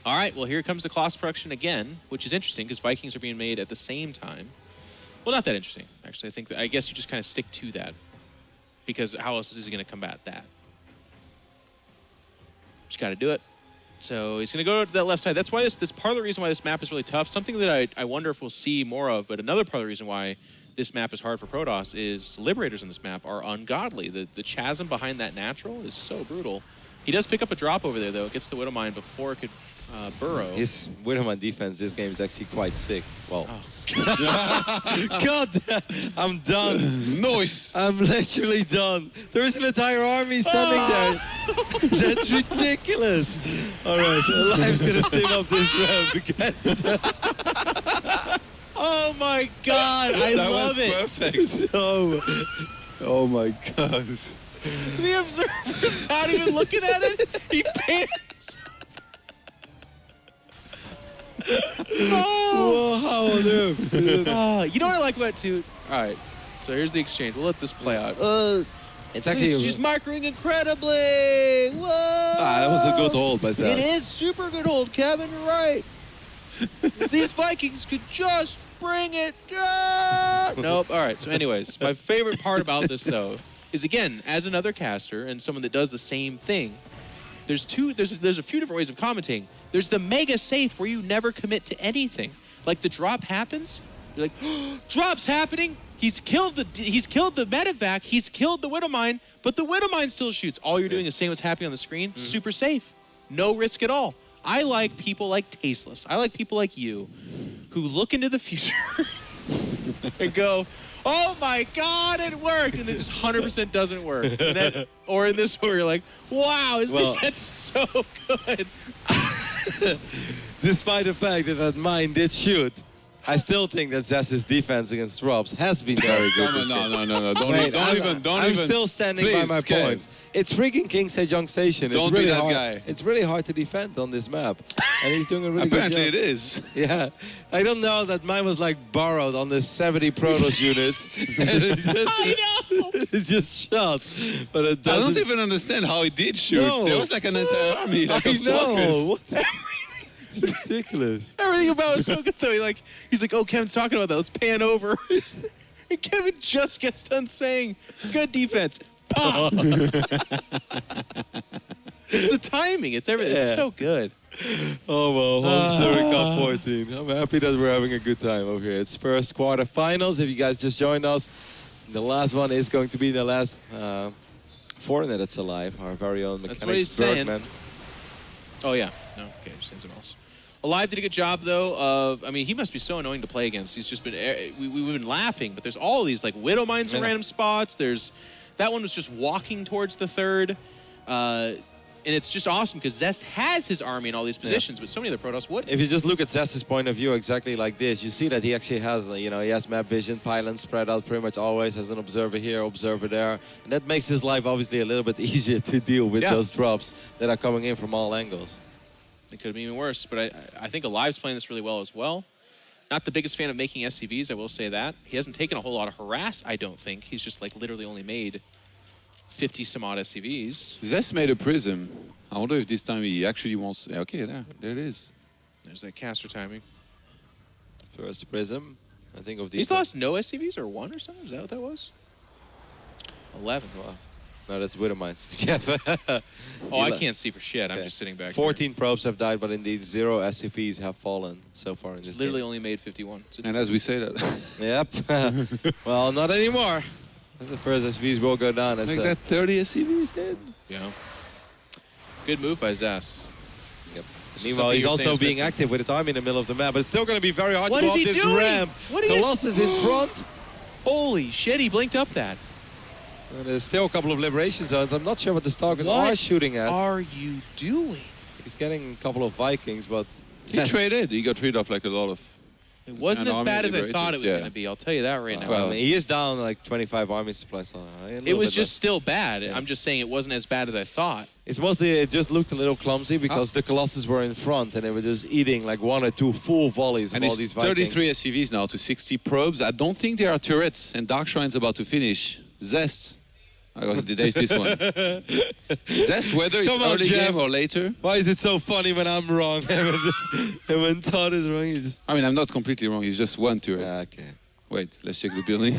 C: All right, well, here comes the Colossus production again, which is interesting because Vikings are being made at the same time. Well, not that interesting, actually. I guess you just kind of stick to that because how else is he going to combat that? Just got to do it. So he's going to go to that left side. That's why this part of the reason why this map is really tough. Something that I wonder if we'll see more of, but another part of the reason why this map is hard for Protoss is Liberators on this map are ungodly. The chasm behind that natural is so brutal. He does pick up a drop over there, though. It gets the Widow Mine before it could burrow.
B: His Widowman defense this game is actually quite sick. Well,
C: Oh.
B: God, I'm done.
A: Nice.
B: I'm literally done. There's an entire army standing there. That's ridiculous. All right, aLive's gonna sim up this round because
C: Oh my God, I
A: That
C: love
A: was
C: it.
A: perfect.
B: so.
A: Oh my god.
C: The observer's not even looking at it. He pans.
B: Whoa, how on earth?
C: Oh, you know what I like about it too? All right, so here's the exchange. We'll let this play out.
B: It's actually.
C: She's microing incredibly. Whoa!
B: That was a good hold by Zest.
C: It is super good hold, Kevin. You're right. If these Vikings could just bring it down. Nope. All right. So, anyways, my favorite part about this though is again, as another caster and someone that does the same thing, there's a few different ways of commenting. There's the mega safe where you never commit to anything. Like the drop happens, you're like, oh, drop's happening. He's killed the medevac. He's killed the Widow Mine, but the Widow Mine still shoots. All you're doing is saying what's happening on the screen. Super safe, no risk at all. I like people like Tasteless. I like people like you, who look into the future and go, "Oh my God, it worked!" and it just 100% doesn't work. And then, or in this where you're like, "Wow, his defense is so good."
B: Despite the fact that mine did shoot, I still think that Zest's defense against drops has been very good.
A: Come on, no. Don't
B: Wait, I'm
A: even.
B: still standing by
A: Please,
B: my
A: Kev.
B: point. It's freaking King Sejong Station.
A: Don't
B: it's
A: be
B: really
A: that
B: hard.
A: guy.
B: It's really hard to defend on this map, and he's doing a really
A: Apparently
B: good
A: it
B: job.
A: is.
B: Yeah, I don't know that mine was like borrowed on the 70 Protoss units. And
C: I know.
B: it's just shot, but it
A: I don't
B: doesn't.
A: even understand how he did shoot.
B: No.
A: There was like an entire army. Like
B: I
A: of
B: know.
A: stalkers.
B: What? It's ridiculous.
C: Everything about it was so good, though. He's like, "Oh, Kevin's talking about that. Let's pan over." And Kevin just gets done saying, "Good defense." Pop. It's the timing. It's everything.
B: Yeah.
C: It's so good.
B: Oh, well, HomeStory Cup 14. I'm happy that we're having a good time over here. It's first quarterfinals. If you guys just joined us, the last one is going to be the last foreigner that's alive, our very own
C: That's what he's
B: Mechanics
C: saying.
B: Bergman.
C: Oh, yeah. No, okay, just something else. aLive did a good job, though, of... I mean, he must be so annoying to play against. He's just been... We've been laughing, but there's all these, like, Widow Mines in
B: Yeah.
C: random spots. There's... That one was just walking towards the third. And it's just awesome, because Zest has his army in all these positions, but so many of the Protoss wouldn't.
B: If you just look at Zest's point of view exactly like this, you see that he actually has, he has map vision, pylon spread out pretty much always, has an observer here, observer there. And that makes his life obviously a little bit easier to deal with those drops that are coming in from all angles.
C: It could have been even worse, but I think aLive's playing this really well as well. Not the biggest fan of making SCVs, I will say that. He hasn't taken a whole lot of harass, I don't think. He's just like literally only made 50 some odd SCVs.
A: Zest made a prism. I wonder if this time he actually wants... Okay, there it is.
C: There's that caster timing.
B: First prism. I think of these.
C: He's lost no SCVs or one or something? Is that what that was? 11.
B: Wow. No, that's Widowmines. Yeah.
C: Oh, I can't see for shit. I'm just sitting back
B: 14 probes have died, but indeed 0 SCVs have fallen so far in this
C: He's literally
B: game.
C: only made 51.
A: And as we say that,
B: Yep. Well, not anymore. The first SCVs will go down.
A: I think that 30 SCVs dead.
C: Yeah. Good move by Zest.
B: Yep.
C: This is
B: Meanwhile,
C: something
B: he's
C: you're
B: also
C: saying is
B: being
C: missing.
B: active with his army in the middle of the map, but it's still going to be very hard
C: What
B: to
C: is
B: go up
C: he
B: this
C: doing?
B: ramp.
C: What are you-
B: Colossus in front.
C: Holy shit, he blinked up that.
B: There's still a couple of liberation zones. I'm not sure what the Stalkers
C: What
B: are shooting at.
C: are you doing?
B: He's getting a couple of Vikings, but
A: He traded. He got rid of like a lot of.
C: It wasn't
A: An
C: as
A: army
C: bad as I thought it was
A: liberators,
C: going to be. I'll tell you that right now.
B: well, I mean, he is down like 25 army supplies. So
C: it was just still bad. I'm just saying it wasn't as bad as I thought.
B: It's mostly, it just looked a little clumsy because the Colossus were in front and they were just eating like 1 or 2 full volleys of
A: And
B: all
A: it's
B: these Vikings.
A: 33 SCVs now to 60 probes. I don't think there are turrets. And Dark Shrine's about to finish. Zest. Oh, there's this one. Zest, whether it's
B: Come on,
A: early
B: Jeff.
A: game or later.
B: Why is it so funny when I'm wrong? And when Todd is wrong, you just...
A: I mean, I'm not completely wrong. It's just one turret.
B: Okay.
A: Wait, let's check the building.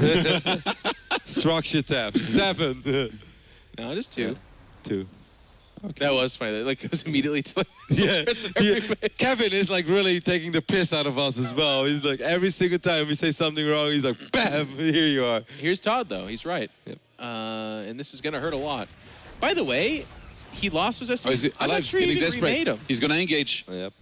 B: Structure tab, 7.
C: No, just 2.
B: 2.
C: That was funny. Like, it was immediately to like,
B: Yeah,
C: every base.
B: Kevin is like really taking the piss out of us as well. He's like, every single time we say something wrong, he's like, bam, here you are.
C: Here's Todd, though. He's right.
B: Yep.
C: And this is going to hurt a lot. By the way, he lost his SCVs.
A: Oh, is it
C: I'm not
A: alive?
C: sure he
A: Getting
C: even
A: desperate.
C: remade them.
A: He's going to engage.
B: Yep.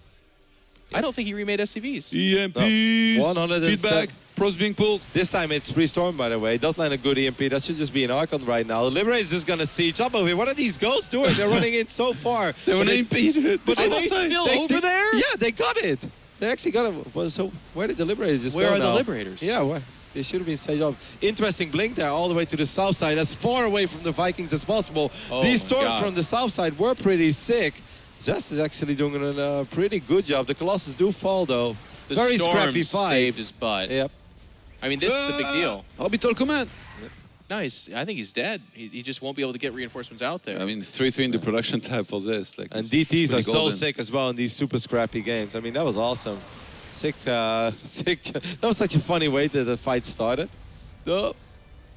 C: I don't think he remade SCVs.
A: EMPs.
B: 107.
A: Feedback. Probes being pulled.
B: This time it's pre-storm, by the way. It does land a good EMP. That should just be an Archon right now. The Liberator's just going to siege up over here. What are these ghosts doing? They're running in so far.
A: They were impeded.
B: But
C: Are they still over there?
B: Yeah, they got it. They actually got it. Well, so where did the Liberators just
C: Where
B: go
C: are the
B: now?
C: Liberators?
B: Yeah, where? They should have been saved up. Interesting blink there all the way to the south side, as far away from the Vikings as possible.
C: Oh
B: These
C: my
B: storms
C: God.
B: from the south side were pretty sick. Zest is actually doing a pretty good job. The Colossus do fall, though.
C: The
B: Very
C: storm
B: scrappy fight.
C: saved his butt.
B: Yep.
C: I mean, this is the big deal.
A: Orbital command.
C: No, I think he's dead. He just won't be able to get reinforcements out there.
A: I mean, 3-3 in the production tab for this. Like,
B: And
A: it's
B: DTs
A: pretty
B: are so
A: golden.
B: sick as well in these super scrappy games. I mean, that was awesome. Sick, sick. That was such a funny way that the fight started. No.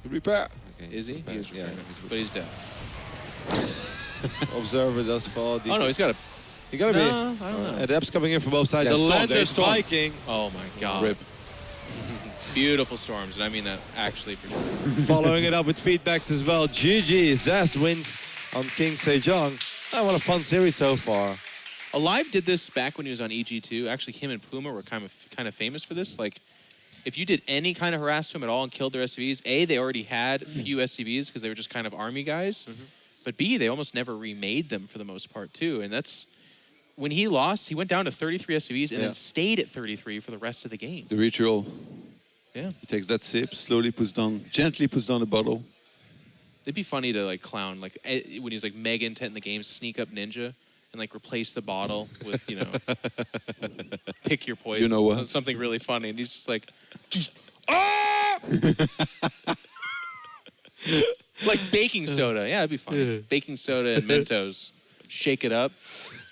B: Repair. Okay,
C: Is he?
B: repair.
C: He is
B: Yeah.
C: repairing, but he's dead.
B: Observer does fall.
C: Oh, no, he's got a...
B: You gotta
C: No,
B: be.
C: I don't know.
B: Adepts coming in from both sides.
A: Yeah,
B: The
A: storm,
B: Lander
A: there's storm.
B: Viking
C: Oh, my God.
A: Rip.
C: Beautiful storms, and I mean that actually for sure.
B: following it up with feedbacks as well. GG. Zest wins on King Sejong. Oh, what a fun series so far.
C: aLive did this back when he was on EG2. Actually, him and Puma were kind of famous for this. Like, if you did any kind of harass to him at all and killed their SCVs, A, they already had few SCVs because they were just kind of army guys. But B, they almost never remade them for the most part, too. And that's... When he lost, he went down to 33 SCVs and then stayed at 33 for the rest of the game.
A: The ritual.
C: Yeah.
A: He takes that sip, slowly puts down, gently puts down the bottle.
C: It'd be funny to, like, clown, like, when he's, like, mega intent in the game, sneak up ninja and, like, replace the bottle with, you know, pick your poison.
A: You know what?
C: Something really funny. And he's just like, ah! Like baking soda. Yeah, it'd be fun. Baking soda and Mentos. Shake it up.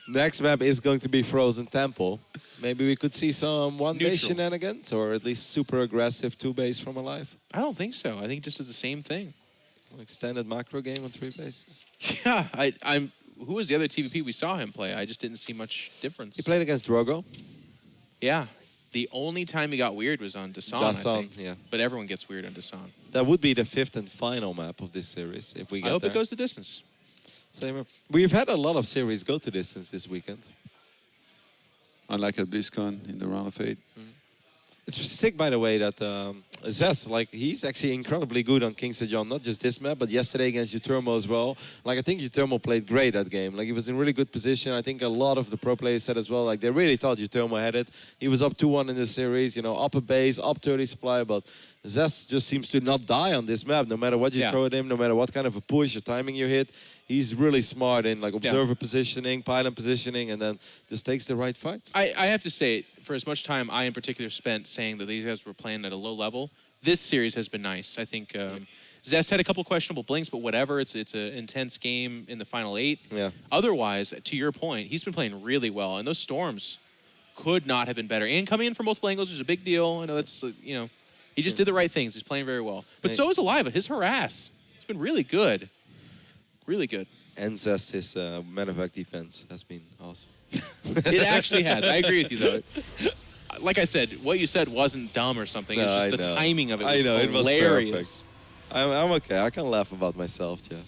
B: Next map is going to be Frozen Temple. Maybe we could see some one-base
C: Neutral.
B: shenanigans, or at least super aggressive two-base from aLive.
C: I don't think so. I think it just is the same thing.
B: Extended macro game on 3 bases.
C: Yeah, I'm. Who was the other TVP we saw him play? I just didn't see much difference.
B: He played against Drogo.
C: Yeah. The only time he got weird was on Dasan, I
B: Dasan,
C: think.
B: yeah.
C: But everyone gets weird on Dasan.
B: That would be the 5th and final map of this series if we get
C: I hope
B: there.
C: it goes the distance.
B: Same. We've had a lot of series go to distance this weekend.
A: Unlike at BlizzCon in the round of 8.
B: It's sick, by the way, that Zest, like, he's actually incredibly good on King Sejong, not just this map, but yesterday against Utermo as well. Like, I think Utermo played great that game. Like, he was in really good position. I think a lot of the pro players said as well, like, they really thought Utermo had it. He was up 2-1 in the series, you know, up a base, up 30 supply, but Zest just seems to not die on this map, no matter what you throw at him, no matter what kind of a push or timing you hit. He's really smart in, like, observer positioning, pylon positioning, and then just takes the right fights.
C: I have to say, for as much time I in particular spent saying that these guys were playing at a low level, this series has been nice. I think Zest had a couple questionable blinks, but whatever. It's an intense game in the final 8.
B: Yeah.
C: Otherwise, to your point, he's been playing really well. And those storms, could not have been better. And coming in from multiple angles is a big deal. I know that's, he just did the right things. He's playing very well. But so is aLive. His harass, it's been really good. Really good.
B: And Zest, his man of defense has been awesome.
C: It actually has. I agree with you, though. Like I said, what you said wasn't dumb or something.
B: No,
C: It's just the timing of it was
B: it was
C: hilarious.
B: perfect. I'm okay. I can laugh about myself, Jeff.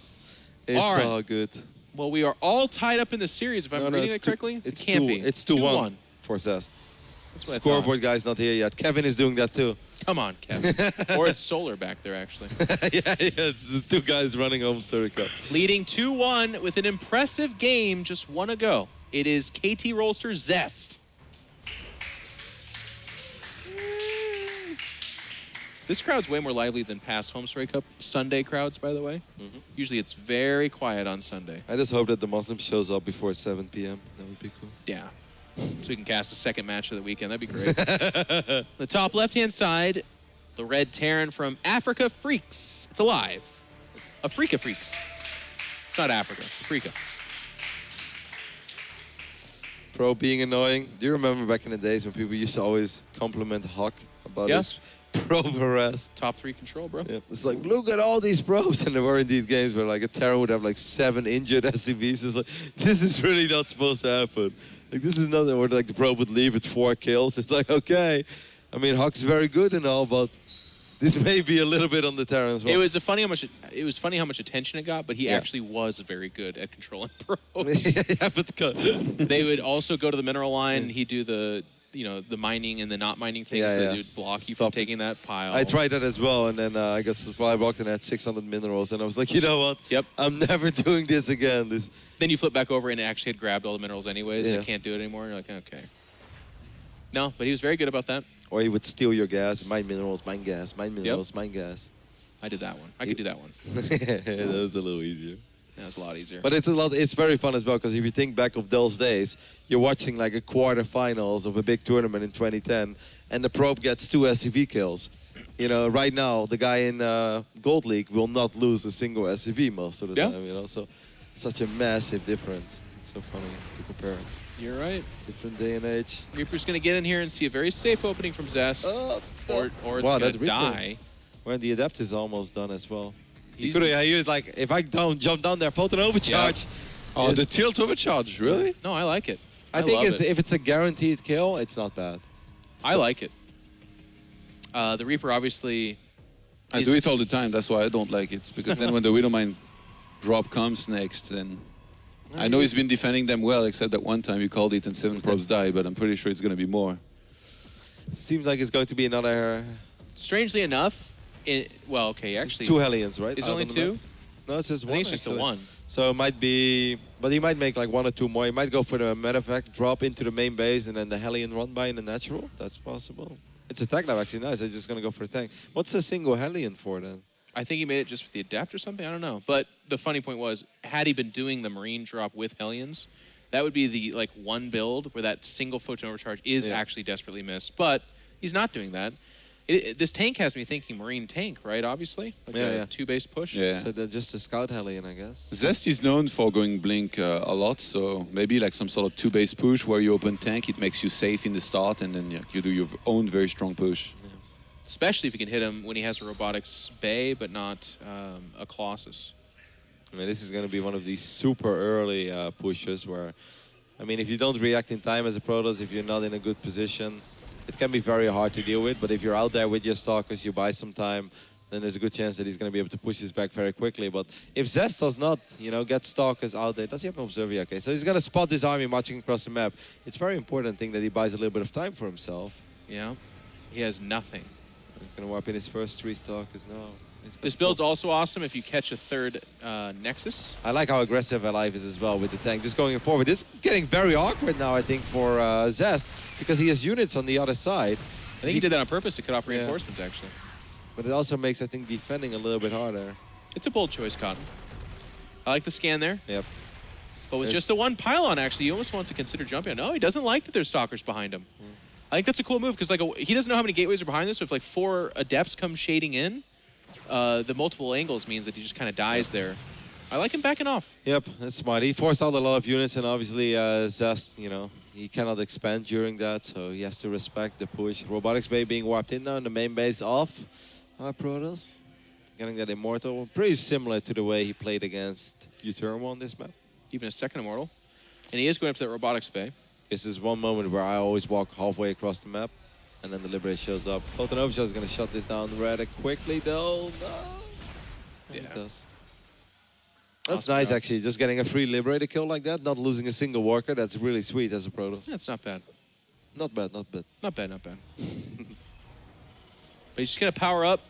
B: It's
C: All right.
B: all good.
C: Well, we are all tied up in the series, if I'm reading it correctly.
B: It's
C: it can't be.
B: It's 2-1 for Zest.
C: That's what I
B: Scoreboard guy's not here yet. Kevin is doing that too.
C: thought. Come on, Kevin. Or it's Solar back there, actually.
B: yeah, the two guys running HomeStory Cup.
C: Leading 2-1 with an impressive game just one ago. It is KT Rolster Zest. This crowd's way more lively than past HomeStory Cup Sunday crowds, by the way. Usually it's very quiet on Sunday.
B: I just hope that the Muslim shows up before 7 p.m. That would be cool.
C: Yeah. So we can cast a second match of the weekend. That'd be great. The top left-hand side, the red Terran from Africa Freaks. It's aLive. Africa Freaks. It's not Africa. It's Africa.
B: Pro being annoying. Do you remember back in the days when people used to always compliment Huck about his pro harass?
C: Top 3 control, bro.
B: Yeah. It's like, look at all these pros. And there were indeed games where like a Terran would have like 7 injured SCVs. It's like, this is really not supposed to happen. Like, this is nothing where like the pro would leave with 4 kills. It's like, okay. I mean, Huck's very good and all, but this may be a little bit on the Terran as well.
C: It was funny how much attention it got, but he actually was very good at controlling pros.
B: yeah, but
C: They would also go to the mineral line, and he'd do the the mining and the not mining things, so they would block you from taking that pile.
B: I tried that as well, and then I got supply blocked and I had 600 minerals, and I was like, you know what?
C: Yep.
B: I'm never doing this again.
C: Then you flip back over and it actually had grabbed all the minerals anyways.
B: Yeah.
C: And can't do it anymore. You're like, okay. No, but he was very good about that.
B: Or he would steal your gas, mine minerals, mine gas, mine minerals, mine gas.
C: I did that one. I could do that one.
B: That was a little easier.
C: That was a lot easier.
B: But it's very fun as well, because if you think back of those days, you're watching like a quarterfinals of a big tournament in 2010, and the probe gets 2 SCV kills. You know, right now, the guy in Gold League will not lose a single SCV most of the time, you know, so such a massive difference. It's so funny to compare.
C: You're right.
B: Different day and age.
C: Reaper's going to get in here and see a very safe opening from Zest, or it's going to die.
B: When the Adept is almost done as well. He
C: He's-
B: was like, if I don't jump down there, photon overcharge.
A: Oh, the tilt overcharge, really?
C: No, I like it.
B: I think
C: love it.
B: if it's a guaranteed kill, it's not bad.
C: I like it. The Reaper obviously...
A: I do it all the time. That's why I don't like it. Because then when the Widowmine drop comes next, then... I know he's been defending them well, except that one time he called it and 7 probes died, but I'm pretty sure it's going to be more.
B: Seems like it's going to be another...
C: Strangely enough, well, okay, actually...
B: 2 Hellions, right?
C: Is it
B: out
C: only
B: on the
C: 2?
B: map? No, it's just
C: I
B: 1.
C: think it's just the
B: actually.
C: 1.
B: So it might be... But he might make like 1 or 2 more. He might go for the medevac, drop into the main base, and then the Hellion run by in the natural. That's possible. It's a tech lab actually nice. I'm just going to go for a tank. What's a single Hellion for then?
C: I think he made it just with the Adept or something. I don't know. But the funny point was, had he been doing the Marine drop with Hellions, that would be the like one build where that single photon overcharge is actually desperately missed. But he's not doing that. This tank has me thinking Marine tank, right? Obviously, like a 2-base push.
A: Yeah.
B: So they're just a Scout Hellion, I guess.
A: Zest is known for going blink a lot, so maybe like some sort of 2-base push where you open tank, it makes you safe in the start, and then you do your own very strong push.
B: Yeah.
C: Especially if you can hit him when he has a Robotics Bay, but not a Colossus.
B: I mean, this is going to be one of these super early pushes where, I mean, if you don't react in time as a Protoss, if you're not in a good position, it can be very hard to deal with. But if you're out there with your Stalkers, you buy some time, then there's a good chance that he's going to be able to push this back very quickly. But if Zest does not, you know, get Stalkers out there, does he have an Observer? Yeah, okay, so he's going to spot this army marching across the map. It's very important thing that he buys a little bit of time for himself.
C: Yeah, he has nothing.
B: He's going to warp in his first 3 Stalkers now.
C: This build's also awesome if you catch a third Nexus.
B: I like how aggressive aLive is as well with the tank, just going forward. This is getting very awkward now, I think, for Zest, because he has units on the other side.
C: I think he did that on purpose to cut off reinforcements, actually.
B: But it also makes, I think, defending a little bit harder.
C: It's a bold choice, Cotton. I like the scan there.
B: Yep.
C: But with just the one pylon, actually, he almost wants to consider jumping. No, he doesn't like that there's Stalkers behind him. I think that's a cool move, because like he doesn't know how many gateways are behind this, so if like 4 Adepts come shading in, the multiple angles means that he just kind of dies there. I like him backing off.
B: Yep, that's smart. He forced out a lot of units, and obviously Zest, you know, he cannot expand during that, so he has to respect the push. Robotics Bay being warped in now, and the main base off. Protoss getting that Immortal. Pretty similar to the way he played against Utermo on this map.
C: Even a second Immortal. And he is going up to that Robotics Bay.
B: This is one moment where I always walk halfway across the map, and then the Liberator shows up. Photon Overshot is going to shut this down rather quickly, though. No.
C: Yeah.
B: It does. That's
C: Awesome
B: nice,
C: job.
B: actually. Just getting a free Liberator kill like that, not losing a single worker. That's really sweet as a Protoss.
C: That's not bad.
B: Not bad, not bad.
C: Not bad, not bad. But he's just going to power up.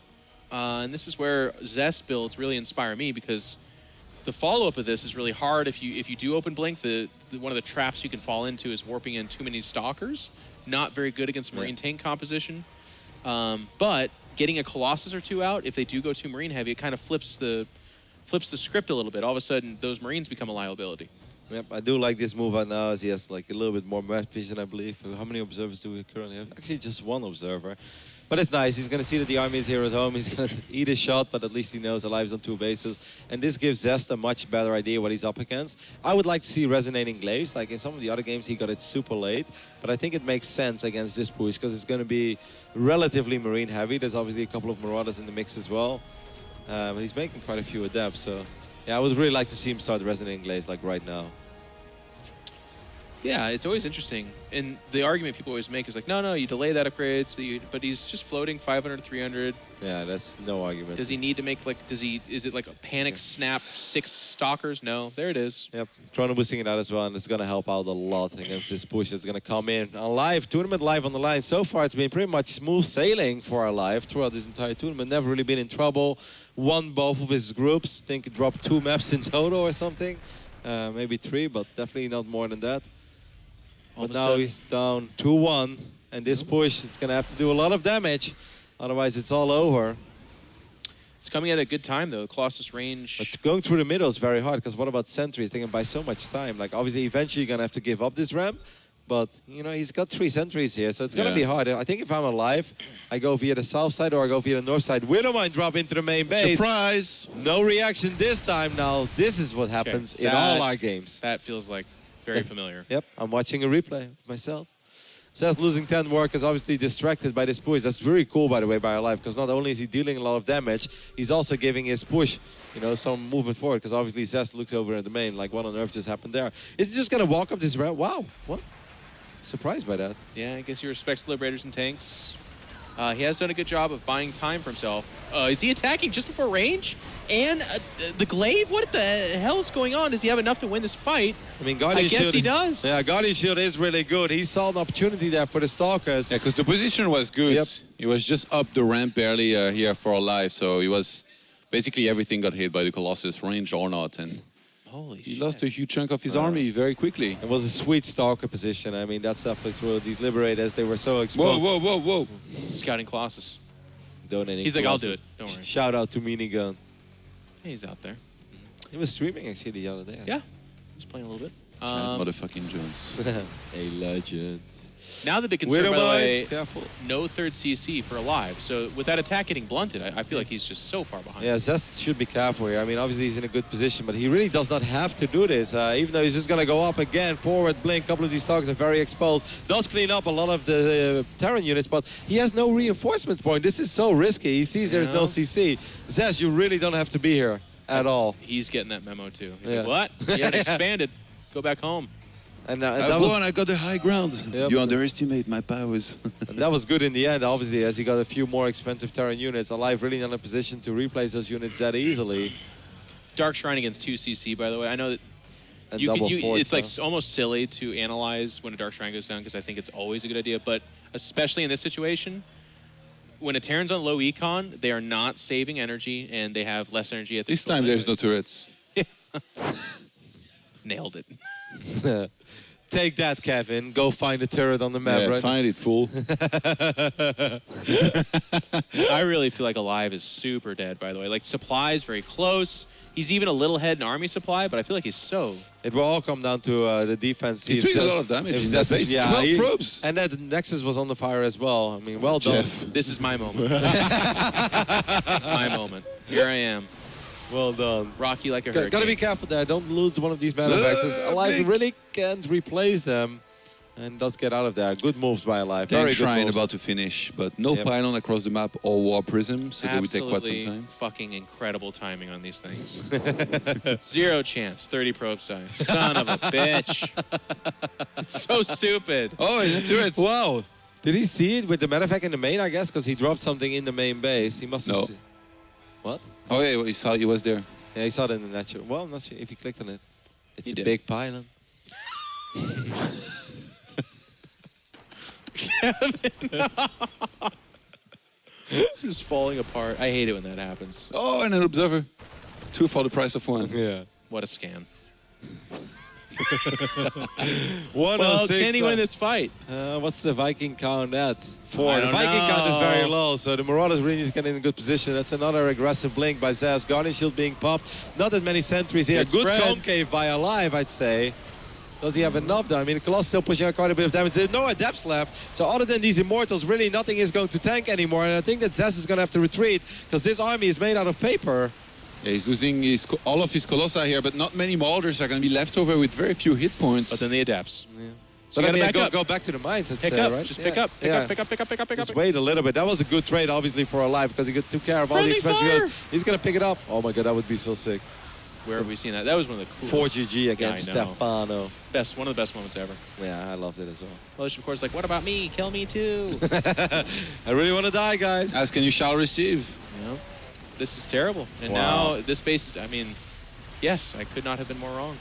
C: And this is where Zest builds really inspire me, because the follow-up of this is really hard. If you do open Blink, one of the traps you can fall into is warping in too many Stalkers. Not very good against Marine tank composition. But getting a Colossus or two out, if they do go too Marine heavy, it kind of flips the script a little bit. All of a sudden, those Marines become a liability.
B: Yep, I do like this move right now, as he has like a little bit more map vision, I believe. How many observers do we currently have? Actually, just one observer. But it's nice. He's going to see that the army is here at home. He's going to eat a shot, but at least he knows aLive's on 2 bases. And this gives Zest a much better idea what he's up against. I would like to see Resonating Glaives. Like in some of the other games, he got it super late. But I think it makes sense against this push, because it's going to be relatively Marine heavy. There's obviously a couple of Marauders in the mix as well. But he's making quite a few adepts. So yeah, I would really like to see him start Resonating Glaives like right now.
C: Yeah, it's always interesting. And the argument people always make is like, no, you delay that upgrade. But he's just floating 500, 300.
B: Yeah, that's no argument.
C: Does he need to make, like, is it like a panic snap 6 Stalkers? No, there it is.
B: Yep, Chrono boosting it out as well, and it's going to help out a lot against this push that's going to come in. aLive, tournament live on the line. So far, it's been pretty much smooth sailing for aLive throughout this entire tournament. Never really been in trouble. Won both of his groups. I think he dropped 2 maps in total or something. Maybe 3, but definitely not more than that. But now he's down 2-1, and this push, it's going to have to do a lot of damage. Otherwise, it's all over.
C: It's coming at a good time, though. Colossus range.
B: But going through the middle is very hard, because what about sentries? They can buy so much time. Like, obviously, eventually, you're going to have to give up this ramp. But, you know, he's got 3 sentries here, so it's going to be hard. I think if I'm aLive, I go via the south side or I go via the north side. Widowmine drop into the main base.
A: Surprise!
B: No reaction this time. Now, this is what happens in all our games.
C: That feels like very familiar.
B: Yep, I'm watching a replay myself. Zest losing 10 workers, obviously distracted by this push. That's very cool, by the way, by aLive, because not only is he dealing a lot of damage, he's also giving his push, you know, some movement forward, because obviously Zest looked over at the main, like what on earth just happened there. Is he just going to walk up this ramp? Wow, what? Surprised by that.
C: Yeah, I guess he respects Liberators and tanks. He has done a good job of buying time for himself. Is he attacking just before range? And the glaive? What the hell is going on? Does he have enough to win this fight?
B: I mean, Guardian Shield.
C: I guess he does.
B: Yeah, Guardian Shield is really good. He saw an opportunity there for the Stalkers.
A: Yeah, because the position was good.
B: Yep.
A: He was just up the ramp barely here for aLive, so he was basically everything got hit by the Colossus, range or not, and
C: Holy
A: he
C: shit.
A: lost a huge chunk of his army very quickly.
B: It was a sweet Stalker position. I mean, that's definitely true. These Liberators, they were so exposed.
A: Whoa.
C: Scouting Colossus.
B: Donating
C: He's like, I'll do
B: Colossus.
C: it. Don't worry.
B: Shout out to Minigun.
C: He's out there.
B: He was streaming actually the other day.
C: Yeah. He's playing a little bit.
A: Motherfucking Jones.
B: A legend.
C: Now the big concern, by the way,
B: Careful.
C: no 3rd CC for aLive. So with that attack getting blunted, I feel like he's just so far behind.
B: Yeah, Zest should be careful here. I mean, obviously he's in a good position, but he really does not have to do this. Even though he's just going to go up again, forward, blink. A couple of these targets are very exposed. Does clean up a lot of the Terran units, but he has no reinforcement point. This is so risky. He sees there's no CC. Zest, you really don't have to be here at all.
C: He's getting that memo too. He's
B: Yeah.
C: like, what? Yeah, expanded. Go back home.
B: And
A: I've won, I got the high ground.
B: Yep.
A: You underestimate my powers.
B: And that was good in the end, obviously, as he got a few more expensive Terran units. aLive really not in a position to replace those units that easily.
C: Dark Shrine against 2 CC, by the way. I know that
B: And
C: you
B: double
C: can,
B: forts,
C: it's like almost silly to analyze when a Dark Shrine goes down, because I think it's always a good idea. But especially in this situation, when a Terran's on low econ, they are not saving energy, and they have less energy at the
A: This time there's no turrets.
C: Nailed it.
B: Take that, Kevin. Go find a turret on the map,
A: Yeah,
B: right?
A: find it, fool.
C: I really feel like aLive is super dead, by the way. Like, supply is very close. He's even a little ahead in army supply, but I feel like he's so...
B: It will all come down to the defense.
A: He's doing a lot of damage
B: If
A: in that
B: Zest-
A: base.
B: yeah,
A: 12
B: he-
A: probes.
B: And that Nexus was on the fire as well. I mean, well done.
A: Jeff.
C: This is my moment. This is my moment. Here I am.
B: Well done.
C: Rocky like a hurricane.
B: Gotta be careful there. Don't lose one of these mana vexes. aLive
A: big.
B: really can't replace them. and does get out of there. Good moves by aLive.
A: Tank
B: Very good
A: Shrine
B: moves.
A: about to finish, but no
B: Yep.
A: pylon across the map or War Prism, so they would take quite some
C: Absolutely
A: time.
C: fucking incredible timing on these things. 0 chance. 30 probe side. Son of a bitch. It's so stupid.
A: Oh, into it.
B: Wow. Did he see it with the medevac in the main, I guess? Because he dropped something in the main base. He must have
A: No.
B: seen. What?
A: Oh, yeah, he saw he was there.
B: Yeah, he saw it in the natural. Well, I'm not sure if he clicked on it. It's
C: He
B: a
C: did.
B: big pylon.
C: Just falling apart. I hate it when that happens.
A: Oh, and an Observer. 2 for the price of 1.
B: Yeah.
C: What a scam.
B: 106.
C: Well, can he win this fight?
B: What's the Viking count at? 4.
C: I
B: The
C: don't
B: Viking count is very
C: know.
B: low, so the Marauders really need to get in a good position. That's another aggressive blink by Zest. Guardian Shield being popped. Not that many sentries here.
C: Good
B: Good
C: spread.
B: concave by aLive, I'd say. Does he have enough though? I mean, the Colossus still pushing out quite a bit of damage. There's no adepts left. So other than these Immortals, really nothing is going to tank anymore. And I think that Zest is going to have to retreat because this army is made out of paper.
A: Yeah, he's losing all of his Colossi here, but not many Marauders are going to be left over with very few hit points.
C: But then the adapts.
B: But
C: you
B: I mean,
C: gotta back up.
B: go back to the mines, let's
C: Pick
B: say,
C: up.
B: right?
C: Just
B: Yeah.
C: pick up. Pick
B: Yeah.
C: up. Pick up. Pick up. Pick up. Pick
B: Just
C: up.
B: wait a little bit. That was a good trade, obviously, for aLive because he took care of all the
C: Friendly
B: expensive
C: fire!
B: units. He's going to pick it up. Oh my god, that would be so sick.
C: Where have we seen that? That was one of the
B: 4
C: coolest.
B: GG against
C: I know.
B: Stefano.
C: One of the best moments ever.
B: Yeah, I loved it as well.
C: Polish, of course, like, what about me? Kill me too.
B: I really want to die, guys.
A: Ask and you shall receive.
C: You know, this is terrible. And
B: Wow.
C: now this base, I mean, yes, I could not have been more wrong.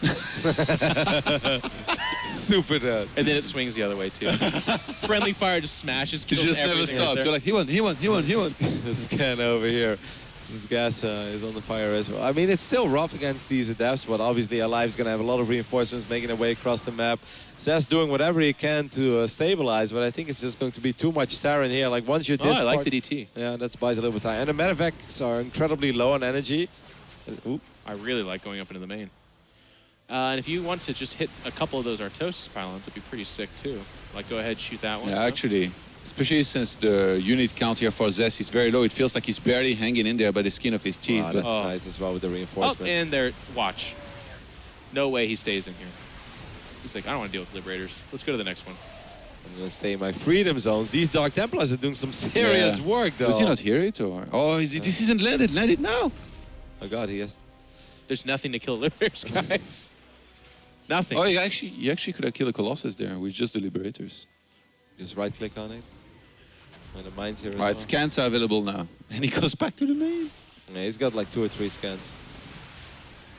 B: Super dead.
C: And then it swings the other way too. Friendly fire just smashes,
A: He
C: kills
A: just never
C: everything right
A: stops.
C: there.
A: You're like, he won, he won, he won, he won.
B: This scan over here. This gas is on the fire as well. I mean, it's still rough against these adepts, but obviously aLive is going to have a lot of reinforcements making their way across the map. Zest doing whatever he can to stabilize, but I think it's just going to be too much Terran here. Like, once you're
C: Oh,
B: this
C: I like
B: far-
C: the DT.
B: Yeah, that buys a little bit of time. And the medevacs are incredibly low on energy. Oop.
C: I really like going up into the main. And if you want to just hit a couple of those Artosis pylons, it'd be pretty sick too. Like, go ahead, shoot that one.
A: Yeah,
C: you know?
A: actually, especially since the unit count here for Zest is very low, it feels like he's barely hanging in there by the skin of his teeth.
B: Wow,
A: but
B: that's nice as well with the
C: Oh,
B: reinforcements.
C: and there, watch. No way he stays in here. He's like, I don't want to deal with Liberators. Let's go to the next one.
B: I'm going to stay in my freedom zones. These Dark Templars are doing some serious
A: Yeah.
B: work, though.
A: does he not hear it? Or this isn't landed. Land it now.
B: Oh, God, he is.
C: There's nothing to kill Liberators, guys. Nothing.
A: Oh, you actually could have killed a Colossus there with just the Liberators.
B: Just right-click on it. And the mines here as
A: All right,
B: well.
A: scans are available now. And he goes back to the main.
B: Yeah, he's got like 2 or 3 scans.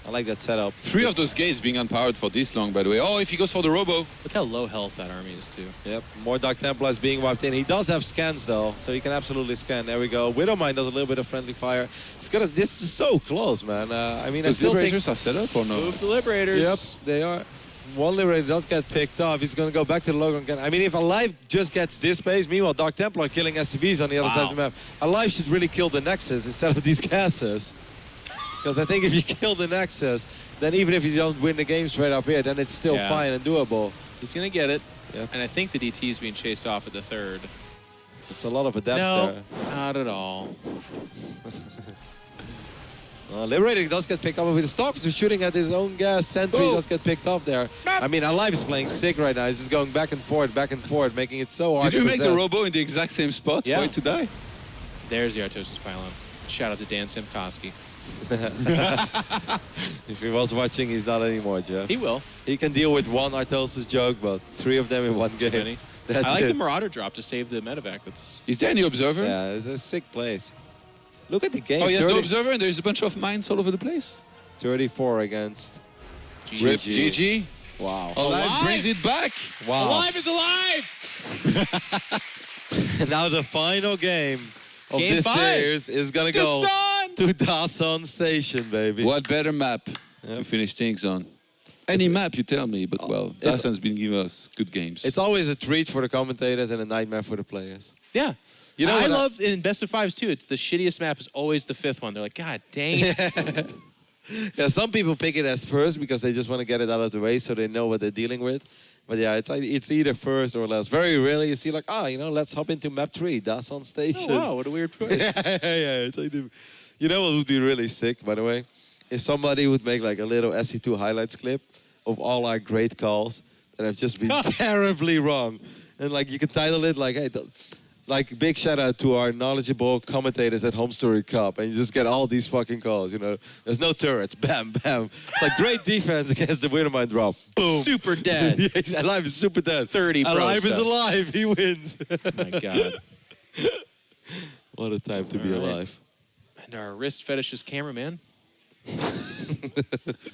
B: I like that setup.
A: 3 of those gates being unpowered for this long, by the way. Oh, if he goes for the Robo.
C: Look how low health that army is, too.
B: Yep, more Dark Templars being wiped in. He does have scans, though, so he can absolutely scan. There we go. Widowmine does a little bit of friendly fire. This is so close, man. I mean, I
A: The
B: still think...
A: Liberators are set up or no?
C: Move the Liberators.
B: Yep, they are. One Liberator does get picked off. He's going to go back to the Logan again. I mean, if aLive just gets this base, meanwhile, Dark Templar killing SCVs on the other side of the map. aLive should really kill the Nexus instead of these gases. Because I think if you kill the Nexus, then even if you don't win the game straight up here, then it's still
C: Yeah.
B: fine and doable.
C: He's going to get it.
B: Yep.
C: And I think the DT is being chased off at the third.
B: It's a lot of adepts
C: No,
B: there.
C: not at all.
B: Liberator does get picked up with the Stalkers are shooting at his own gas. Sentry
A: Oh.
B: does get picked up there. I mean, aLive is playing sick right now. He's just going back and forth, making it so hard.
A: Did you
B: to
A: make the
B: possess.
A: Robo in the exact same spot
C: Yeah.
A: for it to die?
C: There's the Artosis pylon. Shout out to Dan Simkoski.
B: If he was watching, he's not anymore, Jeff.
C: He will.
B: He can deal with one Artosis joke, but 3 of them in one game.
C: Many.
B: That's
C: I like
B: it.
C: the Marauder drop to save the medevac. That's
A: Is there any Observer?
B: Yeah, it's a sick place. Look at the game.
A: Oh, yes,
B: 30
A: no Observer, and there's a bunch of mines all over the place.
B: 34 against
A: Rip
B: GG.
A: GG.
B: Wow.
A: aLive brings it back.
B: Wow.
C: Alive is alive!
B: Now the final game of
C: Game
B: this
C: 5.
B: series is going to go
C: Dasan!
B: to Dasan Station, baby.
A: What better map
B: Yep.
A: to finish things on? Any map, you tell me, but well,
B: It's-
A: Dasan's been giving us good games.
B: It's always a treat for the commentators and a nightmare for the players.
C: Yeah.
B: You know
C: I
B: what
C: love in best of fives too. It's the shittiest map is always the 5th one. They're like, God dang it.
B: Yeah, some people pick it as first because they just want to get it out of the way so they know what they're dealing with. But yeah, it's either first or last. Very rarely you see like, let's hop into map 3, Dasan Station.
C: Oh, wow, what a weird choice.
B: yeah. It's like you know what would be really sick, by the way? If somebody would make like a little SC2 highlights clip of all our great calls, that have just been terribly wrong. And like you can title it like, hey, like big shout out to our knowledgeable commentators at HomeStory Cup, and you just get all these fucking calls. You know, there's no turrets, bam, bam. It's like great defense against the winner mine drop, boom.
C: Super dead.
B: Yeah, aLive is super dead.
C: 30 pro
B: aLive is
C: stuff.
B: alive. He wins.
C: My God.
B: What a time to be
C: All right.
B: alive.
C: And our wrist fetishist cameraman.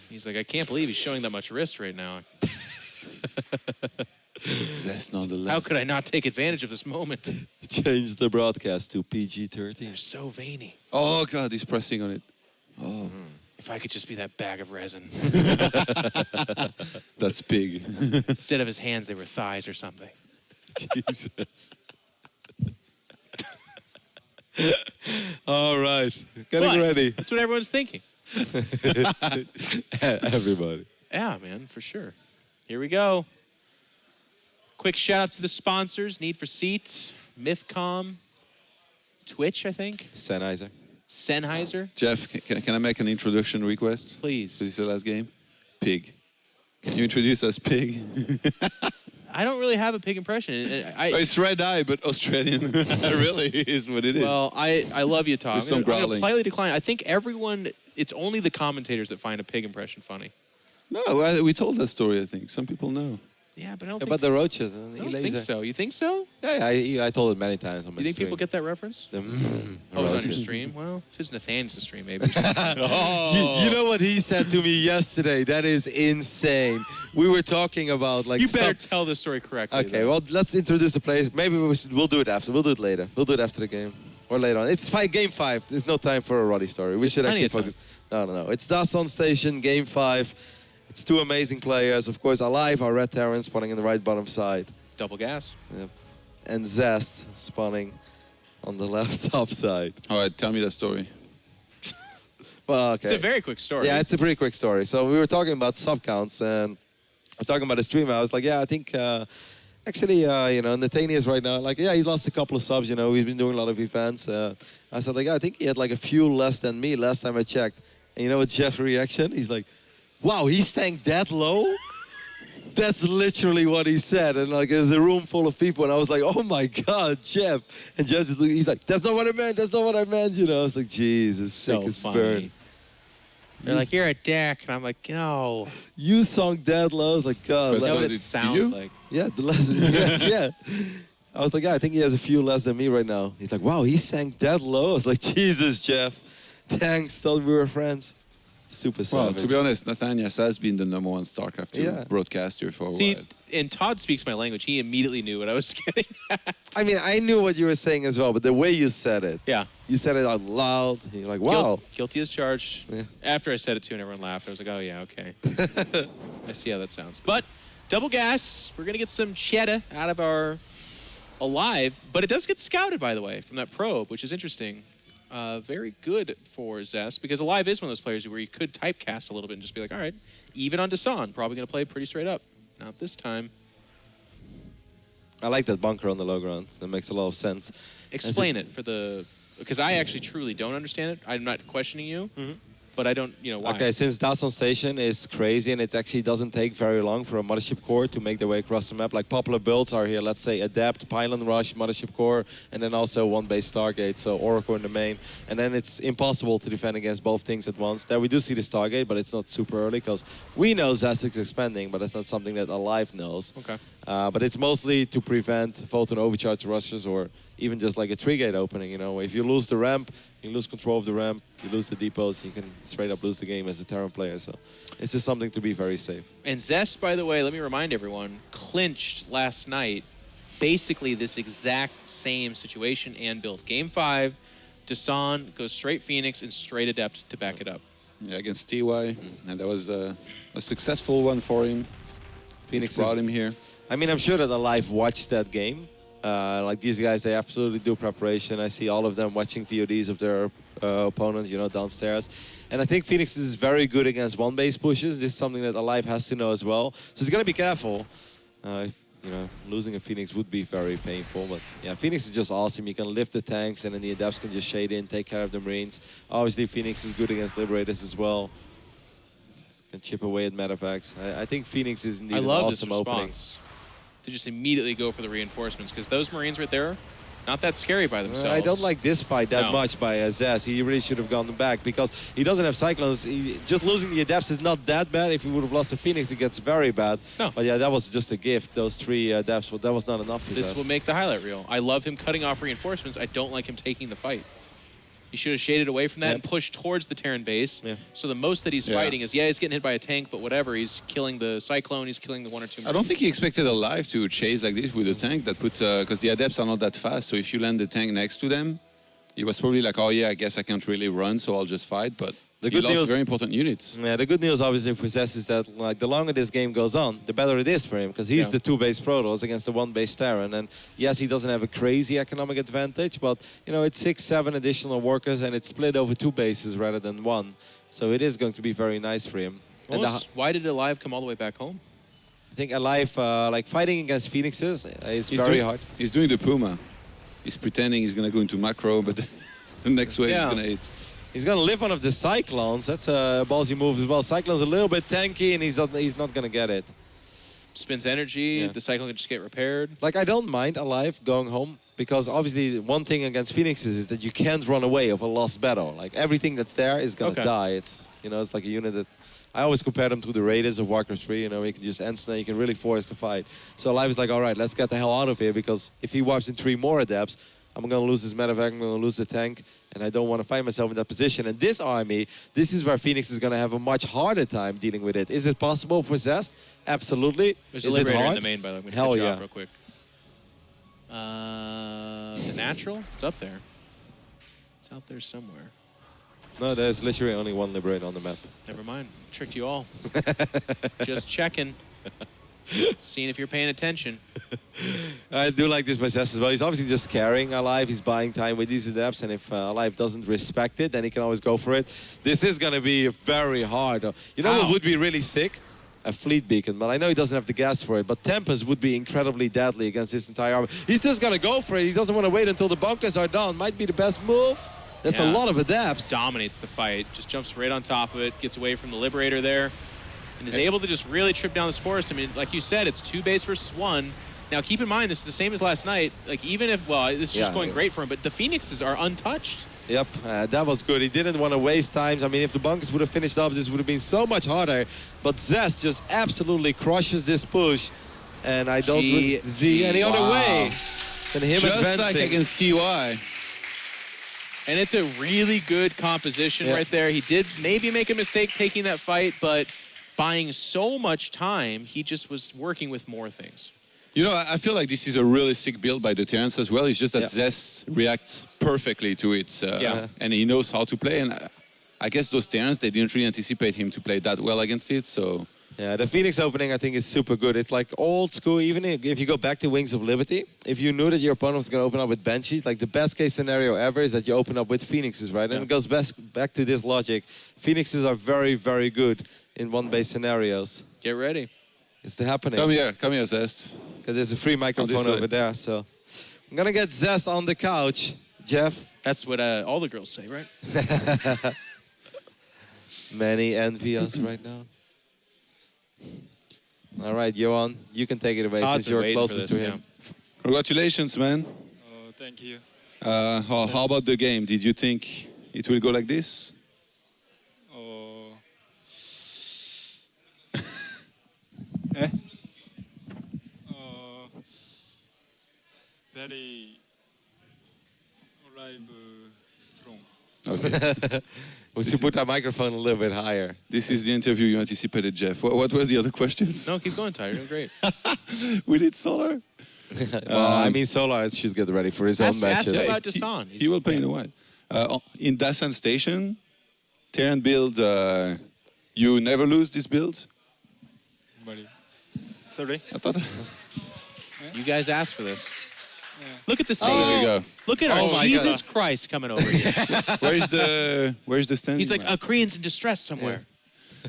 C: He's like, I can't believe he's showing that much wrist right now.
A: Zest nonetheless.
C: How could I not take advantage of this moment?
B: Change the broadcast to PG-13.
C: They're so veiny.
A: Oh God, he's pressing on it. Oh,
C: If I could just be that bag of resin.
A: that's big.
C: Instead of his hands, they were thighs or something.
B: Jesus. All right. Getting
C: But
B: ready.
C: That's what everyone's thinking.
B: Everybody.
C: Yeah, man, for sure. Here we go. Quick shout out to the sponsors: Need for Seats, MIFCOM, Twitch, I think,
B: Sennheiser.
C: Sennheiser.
A: Jeff, can I make an introduction request?
C: Please.
A: This is the last game. Pig. Can you introduce us, Pig?
C: I don't really have a pig impression.
A: It's red eye, but Australian. Really is what it is.
C: Well, I love you, Tom.
A: With some
C: I'm gonna
A: growling.
C: politely decline. I think everyone. It's only the commentators that find a pig impression funny.
A: No, we told that story, I think. Some people know.
C: Yeah, but I don't
B: About the roaches and
C: I don't think so. You think so?
B: Yeah, I told it many times on my
C: You think
B: stream.
C: people get that reference?
B: The,
C: Oh, it's on your
B: roaches.
C: stream? Well, if it's Nathaniel's stream, maybe.
B: You know what he said to me yesterday? That is insane. We were talking about like.
C: You better tell the story correctly.
B: Okay,
C: though.
B: well, let's introduce the players. Maybe we'll do it after. We'll do it later. We'll do it after the game or later on. It's game 5. There's no time for a Roddy story. We should
C: plenty
B: actually
C: of
B: focus. No. It's Dust on Station, game 5. It's 2 amazing players. Of course, aLive, our red Terran, spawning in the right bottom side.
C: Double gas.
B: Yep. And Zest spawning on the left top side.
A: All right, tell me that story.
B: Well, okay.
C: It's a very quick story.
B: Yeah, it's a pretty quick story. So we were talking about sub counts, and I was talking about the stream. I was like, yeah, I think actually, Nathaniel's right now, like, yeah, he lost a couple of subs. You know, he's been doing a lot of events. I said, like, I think he had like a few less than me last time I checked. And you know what Jeff's reaction? He's like, wow, he sank that low? That's literally what he said. And like, there's a room full of people. And I was like, oh my God, Jeff. And Jeff is he's like, that's not what I meant. That's not what I meant. You know, I was like, Jesus, sick
C: So
B: as
C: funny.
B: burn.
C: They're like, you're a dick. And I'm like, no.
B: You sung that low. I was like, God.
A: But
C: That's
A: so
C: what
A: did
C: it sounds
A: you?
C: like.
B: Yeah, the lesson. Yeah. I was like, yeah, I think he has a few less than me right now. He's like, wow, he sang that low. I was like, Jesus, Jeff. Thanks. Thought we were friends. Super
A: Well,
B: savage.
A: to be honest, Nathaniel has been the #1 StarCraft 2
B: Yeah.
A: broadcaster for a
C: See,
A: while.
C: and Todd speaks my language. He immediately knew what I was getting at.
B: I mean, I knew what you were saying as well, but the way you said it,
C: Yeah.
B: you said it out loud. And you're like, wow.
C: Guilty as charged.
B: Yeah.
C: After I said it to and everyone laughed, I was like, oh, yeah, okay. I see how that sounds. But double gas, we're going to get some cheddar out of our aLive. But it does get scouted, by the way, from that probe, which is interesting. Very good for Zest, because aLive is one of those players where you could typecast a little bit and just be like, all right, even on Dasan, probably going to play pretty straight up. Not this time.
B: I like that bunker on the low ground. That makes a lot of sense.
C: Explain it for the... Because I actually truly don't understand it. I'm not questioning you, but I don't, why.
B: Okay, since Dason Station is crazy and it actually doesn't take very long for a Mothership Core to make their way across the map, like popular builds are here, let's say Adept, Pylon Rush, Mothership Core, and then also one base Stargate, so Oracle in the main. And then it's impossible to defend against both things at once. There we do see the Stargate, but it's not super early because we know Zest is expanding, but that's not something that aLive knows.
C: Okay.
B: But it's mostly to prevent Photon overcharge rushes or even just like a 3-gate opening, If you lose the ramp, you lose control of the ramp, you lose the depots, you can straight up lose the game as a Terran player. So it's just something to be very safe.
C: And Zest, by the way, let me remind everyone, clinched last night basically this exact same situation and build. Game 5, Dasan goes straight Phoenix and straight Adept to back it up.
A: Yeah, against TY, and that was a successful one for him.
B: Phoenix
A: brought him here.
B: I mean, I'm sure that aLive watched that game. Like these guys, they absolutely do preparation. I see all of them watching VODs of their opponent, downstairs. And I think Phoenix is very good against one-base pushes. This is something that aLive has to know as well. So he's going to be careful. Losing a Phoenix would be very painful. But yeah, Phoenix is just awesome. You can lift the tanks and then the Adepts can just shade in, take care of the Marines. Obviously, Phoenix is good against Liberators as well. can chip away at Medivacs. I think Phoenix is indeed
C: I
B: an
C: love
B: awesome
C: this
B: opening.
C: response. To just immediately go for the reinforcements, because those Marines right there, not that scary by themselves.
B: I don't like this fight that
C: No.
B: much by Zest. He really should have gone back because he doesn't have Cyclones. Just losing the Adepts is not that bad. If he would have lost to Phoenix, it gets very bad.
C: No.
B: But yeah, that was just a gift. Those 3 Adepts, well, that was not enough for
C: This
B: Zest.
C: will make the highlight reel. I love him cutting off reinforcements. I don't like him taking the fight. He should have shaded away from that
B: Yep.
C: and pushed towards the Terran base.
B: Yeah.
C: So the most that he's
A: Yeah.
C: fighting is, yeah, he's getting hit by a tank, but whatever. He's killing the Cyclone. He's killing the 1 or 2
A: I don't think he expected aLive to chase like this with a tank that puts, because the Adepts are not that fast, so if you land the tank next to them, he was probably like, oh yeah, I guess I can't really run, so I'll just fight, but
B: The
A: he
B: good
A: lost
B: news-
A: very important units.
B: Yeah, the good news obviously for Zest is that like the longer this game goes on, the better it is for him because he's
C: Yeah.
B: the 2-base Protoss against the 1-base Terran. And yes, he doesn't have a crazy economic advantage, but you know it's 6, 7 additional workers and it's split over 2 bases rather than 1. So it is going to be very nice for him. And
C: Why did aLive come all the way back home?
B: I think aLive, like fighting against Phoenixes is very hard.
A: He's doing the Puma. He's pretending he's going to go into macro, but the next wave
C: Yeah.
A: he's going to hit.
B: He's going to live one of the Cyclones. That's a ballsy move as well. Cyclone's a little bit tanky and he's not going to get it.
C: Spends energy.
B: Yeah.
C: The Cyclone can just get repaired.
B: Like, I don't mind aLive going home because obviously one thing against Phoenixes is that you can't run away of a lost battle. Like, everything that's there is going to
C: Okay.
B: die. It's, you know, it's like a unit that... I always compare them to the Raiders of Warcraft 3, you know, you can just end snare, you can really force the fight. So aLive is like, all right, let's get the hell out of here because if he wipes in 3 more Adepts, I'm going to lose this medevac, I'm going to lose the tank, and I don't want to find myself in that position. And this army, this is where Phoenix is going to have a much harder time dealing with it. Is it possible for Zest? Absolutely.
C: There's a
B: Is it
C: Liberator in
B: hard?
C: the main, by the way. I'm gonna
B: Hell
C: cut you
B: yeah.
C: off real quick. The natural? It's up there. It's out there somewhere.
B: No, there's literally only 1 Liberator on the map.
C: Never mind. Tricked you all. Just checking. Seeing if you're paying attention.
B: I do like this by Zest as well. He's obviously just carrying aLive. He's buying time with these Adepts, and if aLive doesn't respect it, then he can always go for it. This is going to be very hard. You know what
C: Ow.
B: would be really sick? A fleet beacon, but I know he doesn't have the gas for it. But Tempest would be incredibly deadly against this entire army. He's just going to go for it. He doesn't want to wait until the bunkers are done. Might be the best move. That's a
C: Yeah.
B: lot of Adepts.
C: Dominates the fight. Just jumps right on top of it. Gets away from the Liberator there. And is able to just really trip down this forest. I mean, like you said, it's 2 base versus 1. Now, keep in mind, this is the same as last night. Like, even if, well, this is
B: Yeah,
C: just going
B: yeah.
C: great for him, but the Phoenixes are untouched.
B: Yep, that was good. He didn't want to waste time. I mean, if the bunkers would have finished up, this would have been so much harder. But Zest just absolutely crushes this push. And I don't really see any other
A: Wow.
B: way than him
A: Just
B: advancing.
A: like against TY.
C: And it's a really good composition
B: Yeah.
C: right there. He did maybe make a mistake taking that fight, but buying so much time, he just was working with more things.
A: You know, I feel like this is a really sick build by the Terrans as well. It's just that
B: Yeah.
A: Zest reacts perfectly to it.
C: Yeah.
A: And he knows how to play. And I guess those Terrans, they didn't really anticipate him to play that well against it. So
B: Yeah, the Phoenix opening I think is super good. It's like old school, even if you go back to Wings of Liberty, if you knew that your opponent was going to open up with Banshees, like the best case scenario ever is that you open up with Phoenixes, right? And it goes back to this logic. Phoenixes are very, very good in 1-base scenarios.
C: Get ready.
B: It's happening.
A: come here, Zest.
B: Because there's a free microphone
A: side.
B: over there, so. I'm going to get Zest on the couch, Jeff.
C: That's what all the girls say, right?
B: Many envy us right now. All right, Johan, you can take it away
C: Todd's
B: since you're
C: been waiting for
B: closest
C: this,
B: to him.
A: Congratulations, man.
E: Oh, thank you.
A: How about the game? Did you think it will go like this?
E: Oh. eh? Very live strong.
A: Okay.
B: We should put our microphone a little bit higher.
A: This is the interview you anticipated, Jeff. What were the other questions?
C: No, keep going, Ty. You're doing great.
A: We did Solar.
B: Well, I mean, Solar should get ready for his own
C: Ask
B: matches.
C: about Dasan.
A: He will play in a while. In Dasan Station, Terran build, you never lose this build?
E: Very. Sorry.
A: I thought.
C: You guys asked for this. Look at the
A: Oh, there you
C: save.
A: go.
C: Look at
B: Oh
C: our
B: my
C: Jesus
B: God.
C: Christ coming over here.
A: Where's the stand?
C: He's like, a Korean's in distress somewhere.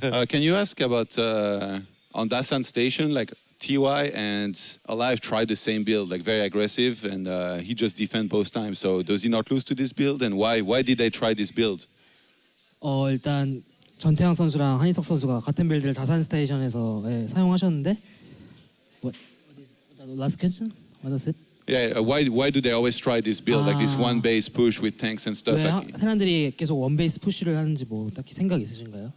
A: Can you ask about on Dasan Station, like TY and aLive tried the same build, like very aggressive, and he just defend both times. So does he not lose to this build? And why did they try this build?
F: 일단 전태양 선수랑 한희석 선수가 같은 빌드를 다산 스테이션에서 사용하셨는데 what is the last question? What is it?
A: Yeah, why do they always try this build, like this one base push with tanks and stuff?
F: 왜
A: Like,
F: 테란들이 계속 원베이스 푸시를 하는지 뭐 딱히 생각 있으신가요?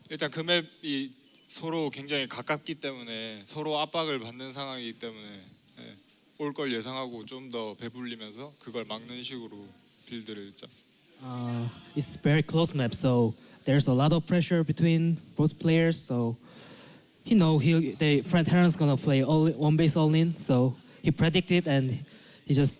E: 일단 그 맵이 서로 굉장히 가깝기 때문에 서로 압박을 받는 상황이기 때문에 올 걸 예상하고 좀 더 배불리면서 그걸 막는 식으로 빌드를 짰어요.
F: It's very close map, so there's a lot of pressure between both players. So he know Teran's gonna play one base all in, so he predicted and he just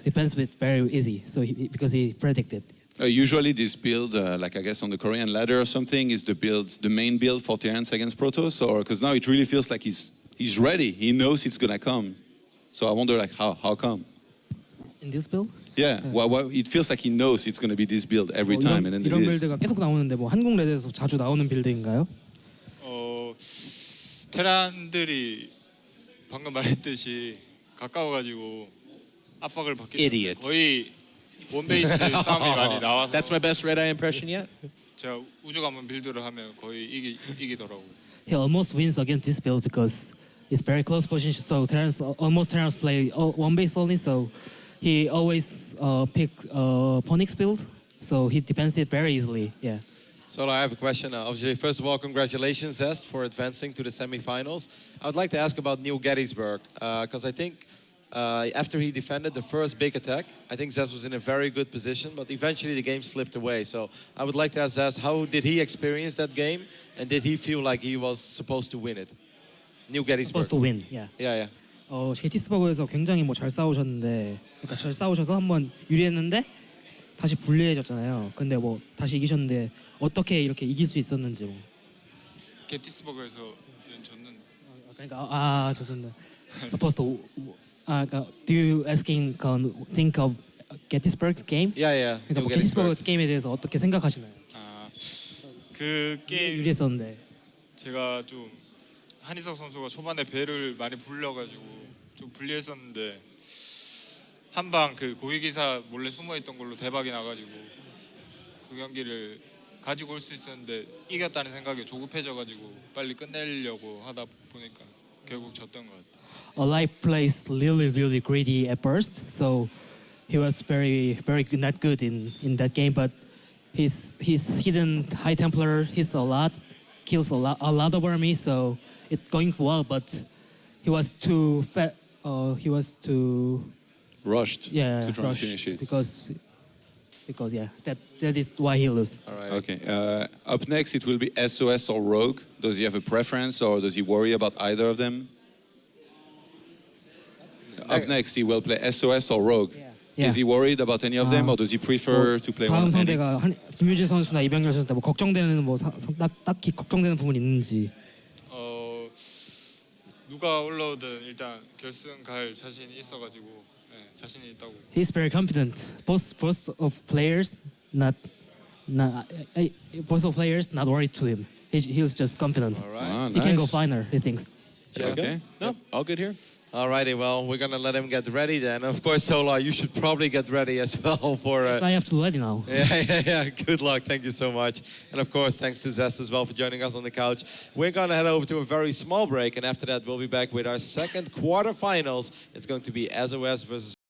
F: defends with very easy. So because he predicted.
A: usually this build, like I guess on the Korean ladder or something, is the main build for Terrence against Protoss, or because now it really feels like he's ready. He knows it's gonna come. So I wonder like how come?
F: In this build?
A: Yeah, well, it feels like he knows it's gonna be this build every time, and then
F: 이런
A: it is.
F: 빌드가 계속 나오는데 뭐 한국 레드에서 자주 나오는 빌드인가요?
E: 테란들이 방금 말했듯이 가까워가지고 압박을 받기 때문에
C: Idiot.
E: 거의 원베이스 싸움이 많이 나와서
C: That's my best red eye impression yet.
E: 제가 우주가문 빌드를 하면 거의 이기더라고요.
F: He almost wins against this build because it's very close position. So Terrence play one base only. So he always pick Phoenix build. So he defends it very easily. Yeah.
B: So I have a question. Obviously, first of all, congratulations, Zest, for advancing to the semifinals. I would like to ask about New Gettysburg, because I think after he defended the first big attack, I think Zest was in a very good position, but eventually the game slipped away. So I would like to ask Zest, how did he experience that game, and did he feel like he was supposed to win it? New Gettysburg.
F: Supposed to win. Yeah.
B: Yeah.
F: 게티스버그에서 굉장히 뭐 잘 싸우셨는데, 그러니까 잘 싸우셔서 한번 유리했는데 다시 불리해졌잖아요. 근데 뭐 다시 이기셨는데 어떻게 이렇게 이길 수 있었는지 뭐.
E: 게티스버그에서 졌는.
F: 그러니까 죄송합니다. Supposed to. Do you think of Gettysburg game?
B: Yeah.
F: 그러니까
B: New
F: 뭐
B: Gettysburg.
F: 게티스버그 게임에 대해서 어떻게 생각하시나요?
E: 그 게임
F: 유리했었는데.
E: 제가 좀 한희석 선수가 초반에 배를 많이 불려가지고 좀 불리했었는데 한방 그 고위기사 몰래 숨어있던 걸로 대박이 나가지고 그 경기를 가지고 올 수 있었는데 이겼다는 생각에 조급해져가지고 빨리 끝내려고 하다 보니까 결국 졌던 것 같아요.
F: aLive plays really greedy at first, so he was very good, not good in that game. But his hidden High Templar hits a lot, kills a lot of army, so it's going well. But he was too fat. He was too
A: Rushed to try
F: rushed
A: and finish it.
F: because that is why he lose.
B: All right.
A: Okay. Up next, it will be SOS or Rogue. Does he have a preference, or does he worry about either of them? Up next, he will play SOS or Rogue.
F: Yeah.
A: Is he worried about any of them, or does he prefer to play
F: 다음
A: one? Any?
F: 상대가 김유진 선수나 이병렬 선수 뭐 걱정되는 딱히 걱정되는 부분 있는지.
E: 누가 올라오든 일단 결승 갈 자신이 있어가지고 자신이 있다고.
F: He's very confident. Both of players not worried to him. He was just confident.
B: All right.
A: Ah,
F: He can go
A: nice.
F: final, he thinks.
A: Okay.
C: No, all good here.
B: Alrighty, well, we're gonna let him get ready then. Of course, Solar, you should probably get ready as well for.
F: So I have to let you know.
B: Yeah. Good luck. Thank you so much. And of course, thanks to Zest as well for joining us on the couch. We're gonna head over to a very small break, and after that, we'll be back with our second quarterfinals. It's going to be SOS versus